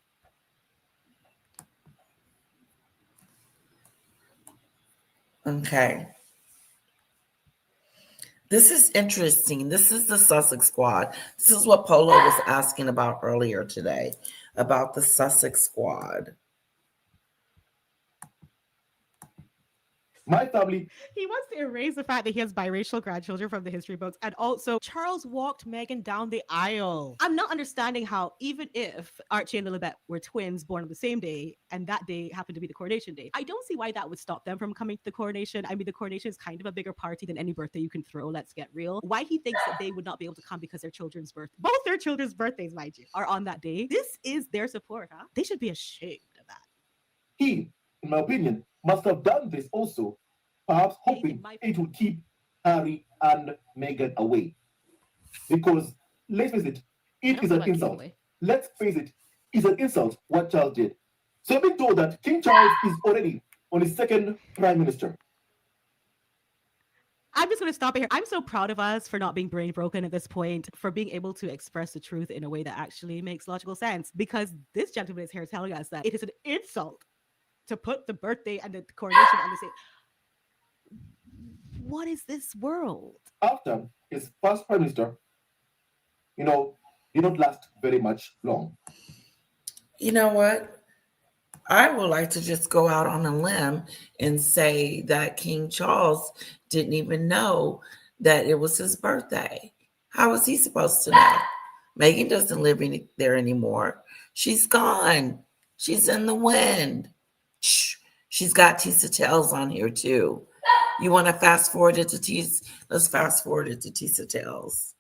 Okay. This is interesting. This is the Sussex Squad. This is what Polo was asking about earlier today, about the Sussex Squad. My family. He wants to erase the fact that he has biracial grandchildren from the history books. And also, Charles walked Meghan down the aisle. I'm not understanding how, even if Archie and Lilibet were twins born on the same day, and that day happened to be the coronation day, I don't see why that would stop them from coming to the coronation. I mean, the coronation is kind of a bigger party than any birthday you can throw. Let's get real. Why he thinks that they would not be able to come because their children's both their children's birthdays, mind you, are on that day. This is their support, huh? They should be ashamed of that. He, in my opinion, must have done this also, perhaps hoping it would keep Harry and Meghan away. Because, let's face it, it is an insult. Let's face it, it's an insult what Charles did. So I've been told that King Charles is already on his second prime minister. I'm just going to stop it here. I'm so proud of us for not being brain broken at this point, for being able to express the truth in a way that actually makes logical sense. Because this gentleman is here telling us that it is an insult to put the birthday and the coronation on the same. What is this world? After his first prime minister, you know, did not last very much long. You know what? I would like to just go out on a limb and say that King Charles didn't even know that it was his birthday. How was he supposed to know? Meghan doesn't live there anymore. She's gone. She's in the wind. Shh. She's got Tisa Tells on here too. You want to fast forward it to Tisa? Let's fast forward it to Tisa Tells.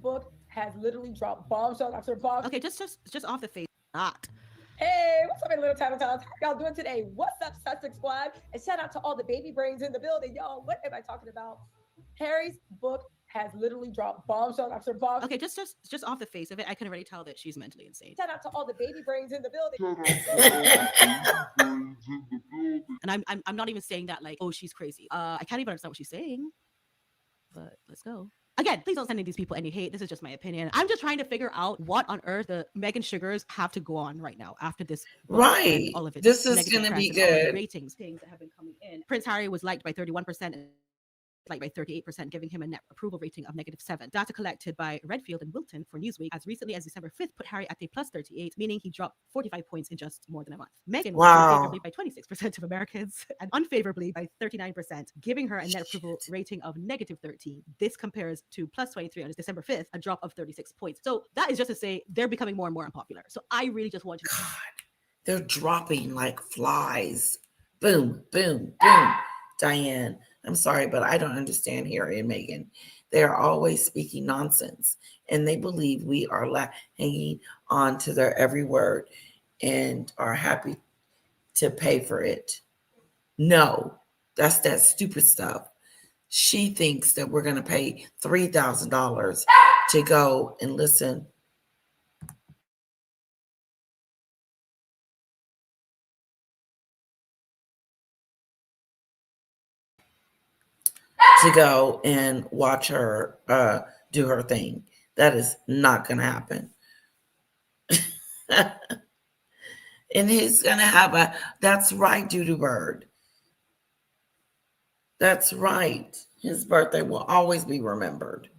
Book has literally dropped bombshell after bombshell. Okay, just off the face. Not. Hey, what's up, little Title Towns? How y'all doing today? What's up, Sussex Squad? And shout out to all the baby brains in the building. Y'all, what am I talking about? Harry's book has literally dropped bombshell after bombshell. Okay, just off the face of it, I can already tell that she's mentally insane. Shout out to all the baby brains in the building. And I'm not even saying that like, oh, she's crazy. I can't even understand what she's saying. But let's go. Again, please don't send these people any hate. This is just my opinion. I'm just trying to figure out what on earth the Meghan Sugars have to go on right now after this. Right. All of it. This is going to be good. Ratings, things that have been coming in. Prince Harry was liked by 31%. Like by 38%, giving him a net approval rating of -7. Data collected by Redfield and Wilton for Newsweek as recently as December 5th put Harry at a +38, meaning he dropped 45 points in just more than a month. Meghan was favorably by 26% of Americans and unfavorably by 39%, giving her a net approval rating of -13. This compares to +23 on December 5th, a drop of 36 points. So that is just to say they're becoming more and more unpopular. So I really just want to. God, they're dropping like flies. Boom, boom, boom. Diane, I'm sorry, but I don't understand Harry and Meghan. They are always speaking nonsense, and they believe we are hanging on to their every word and are happy to pay for it. No, that's that stupid stuff. She thinks that we're going to pay $3,000 to go and listen. To go and watch her do her thing. That is not going to happen. And he's going to have that's right, Doodoo Bird. That's right. His birthday will always be remembered.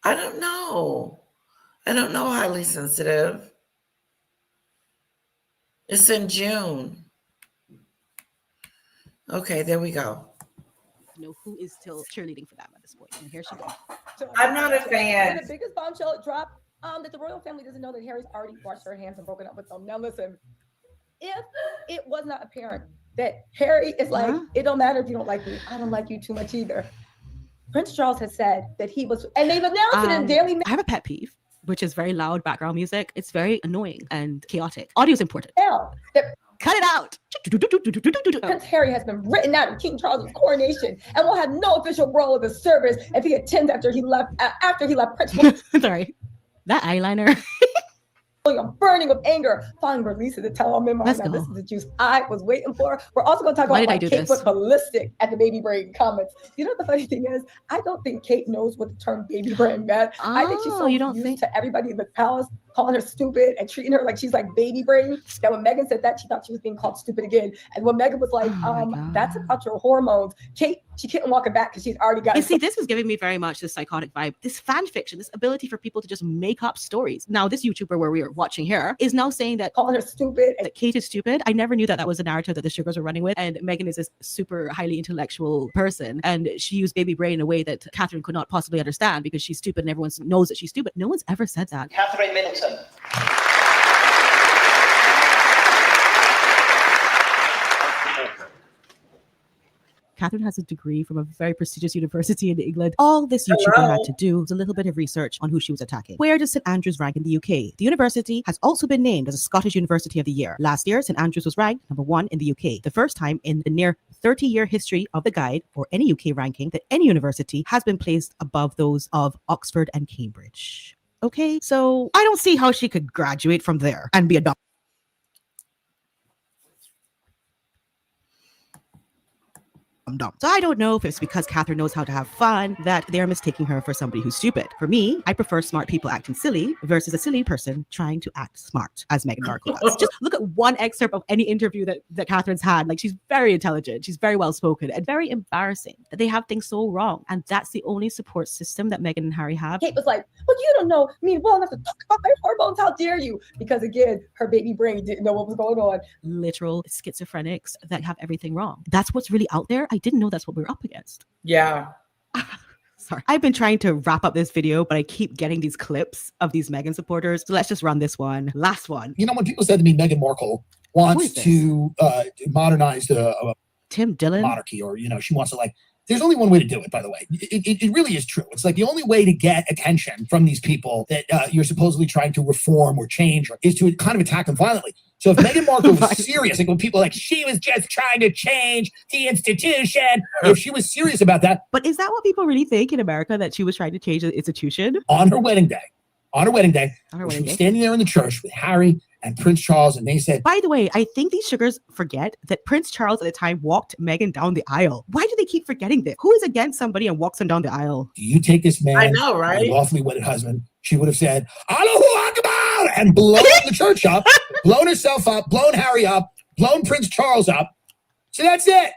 I don't know. Highly sensitive. It's in June. Okay, there we go. Know who is still cheerleading for them at this point. And here she goes. I'm not a fan. The biggest bombshell drop that the royal family doesn't know that Harry's already washed her hands and broken up with them. Now listen, if it was not apparent that Harry is like, it don't matter if you don't like me, I don't like you too much either. Prince Charles has said that he was, and they've announced it in Daily Mail. I have a pet peeve, which is very loud background music. It's very annoying and chaotic. Audio is important. Cut it out. Prince Harry has been written out of King Charles' coronation and will have no official role in the service if he attends after he left Prince. Sorry, that eyeliner. I'm burning with anger following release of the tell-all memo. Now, this is the juice I was waiting for. We're also going to talk about why Kate went ballistic at the baby brain comments. You know what the funny thing is? I don't think Kate knows what the term baby brain meant. I think she's so used to everybody in the palace calling her stupid and treating her like she's like baby brain, that when Meghan said that, she thought she was being called stupid again. And when Meghan was like, that's about your hormones, Kate, she couldn't walk it back because she's already got. You see, this was giving me very much this psychotic vibe, this fan fiction, this ability for people to just make up stories. Now, this YouTuber where we are watching here is now saying that calling her stupid, that Kate is stupid. I never knew that was the narrative that the Sugars were running with. And Meghan is this super highly intellectual person, and she used baby brain in a way that Catherine could not possibly understand because she's stupid and everyone knows that she's stupid. No one's ever said that. Catherine Middleton. Catherine has a degree from a very prestigious university in England. All this YouTuber had to do was a little bit of research on who she was attacking. Where does St Andrews rank in the UK? The university has also been named as a Scottish University of the Year. Last year, St Andrews was ranked number 1 in the UK, the first time in the near 30-year history of the guide or any UK ranking that any university has been placed above those of Oxford and Cambridge. Okay, so I don't see how she could graduate from there and be a doctor. Dumb. So I don't know if it's because Catherine knows how to have fun that they're mistaking her for somebody who's stupid. For me, I prefer smart people acting silly versus a silly person trying to act smart, as Meghan Markle does. Just look at one excerpt of any interview that Catherine's had. Like, she's very intelligent, she's very well spoken, and very embarrassing that they have things so wrong. And that's the only support system that Meghan and Harry have. Kate was like, well, you don't know me well enough to talk about my hormones. How dare you? Because again, her baby brain didn't know what was going on. Literal schizophrenics that have everything wrong. That's what's really out there. I didn't know that's what we were up against. Yeah. Sorry. I've been trying to wrap up this video, but I keep getting these clips of these Meghan supporters. So let's just run this one. Last one. You know, when people said to me, Meghan Markle wants to modernize the Tim Dillon monarchy, or, you know, she wants to, like, there's only one way to do it, by the way. It really is true. It's like the only way to get attention from these people that you're supposedly trying to reform or change is to kind of attack them violently. So if Meghan Markle was serious, like when people are like, she was just trying to change the institution, if she was serious about that. But is that what people really think in America, that she was trying to change the institution? On her wedding day, she was standing there in the church with Harry and Prince Charles, and they said, by the way, I think these sugars forget that Prince Charles at the time walked Meghan down the aisle. Why do they keep forgetting this? Who is against somebody and walks them down the aisle? do you take this man, I know, right? your lawfully wedded husband? She would have said, Allahu Akbar, and blown the church up, blown herself up, blown Harry up, blown Prince Charles up. So that's it.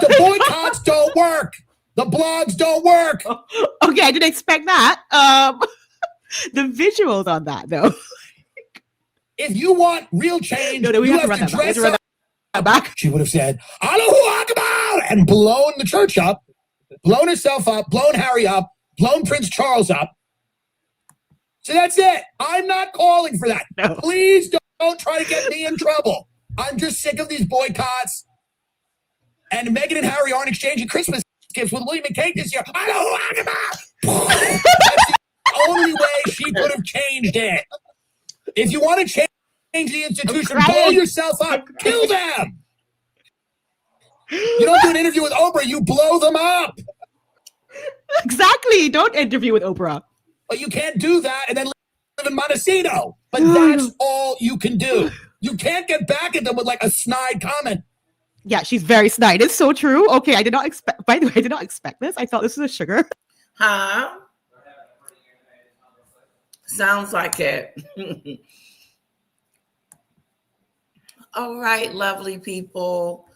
The boycotts don't work. The blogs don't work. Okay, I didn't expect that. The visuals on that, though. If you want real change, we you have to run that back. dress up. Back. She would have said, Allahu Akbar, and blown the church up, blown herself up, blown Harry up, blown Prince Charles up. So that's it. I'm not calling for that. No. Please don't try to get me in trouble. I'm just sick of these boycotts. And Meghan and Harry aren't exchanging Christmas gifts with William and Kate this year. Allahu Akbar. That's the only way she could have changed it. If you want to change the institution, blow yourself up. Kill them. You don't do an interview with Oprah, you blow them up. Exactly. Don't interview with Oprah. But you can't do that and then live in Montecito. But that's all you can do. You can't get back at them with like a snide comment. Yeah, she's very snide. It's so true. Okay, I did not expect, by the way, I did not expect this. I thought this was a sugar. Huh? Sounds like it. All right, lovely people.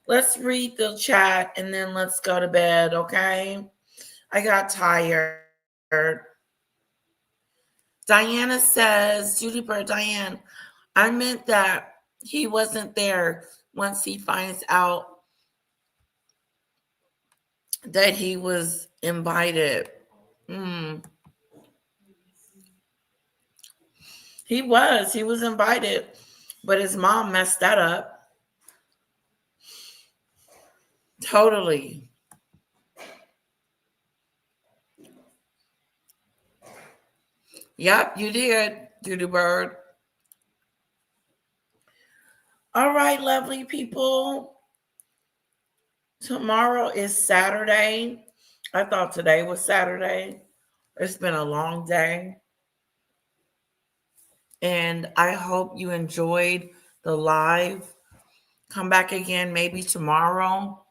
Let's read the chat and then let's go to bed, okay? I got tired. Diana says, Judy Bird, Diane, I meant that he wasn't there once he finds out that he was invited. He was invited, but his mom messed that up. Totally. Yep, you did, Judy Bird. All right, lovely people. Tomorrow is Saturday. I thought today was Saturday. It's been a long day. And I hope you enjoyed the live. Come back again maybe tomorrow.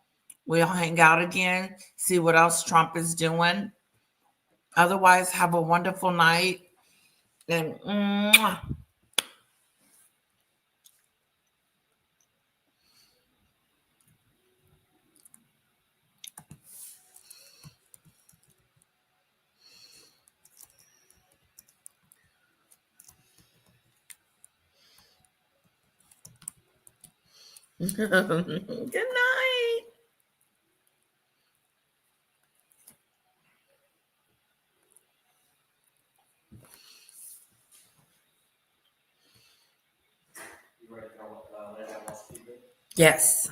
We'll hang out again, see what else Trump is doing. Otherwise, have a wonderful night. And mwah. Good night. Yes.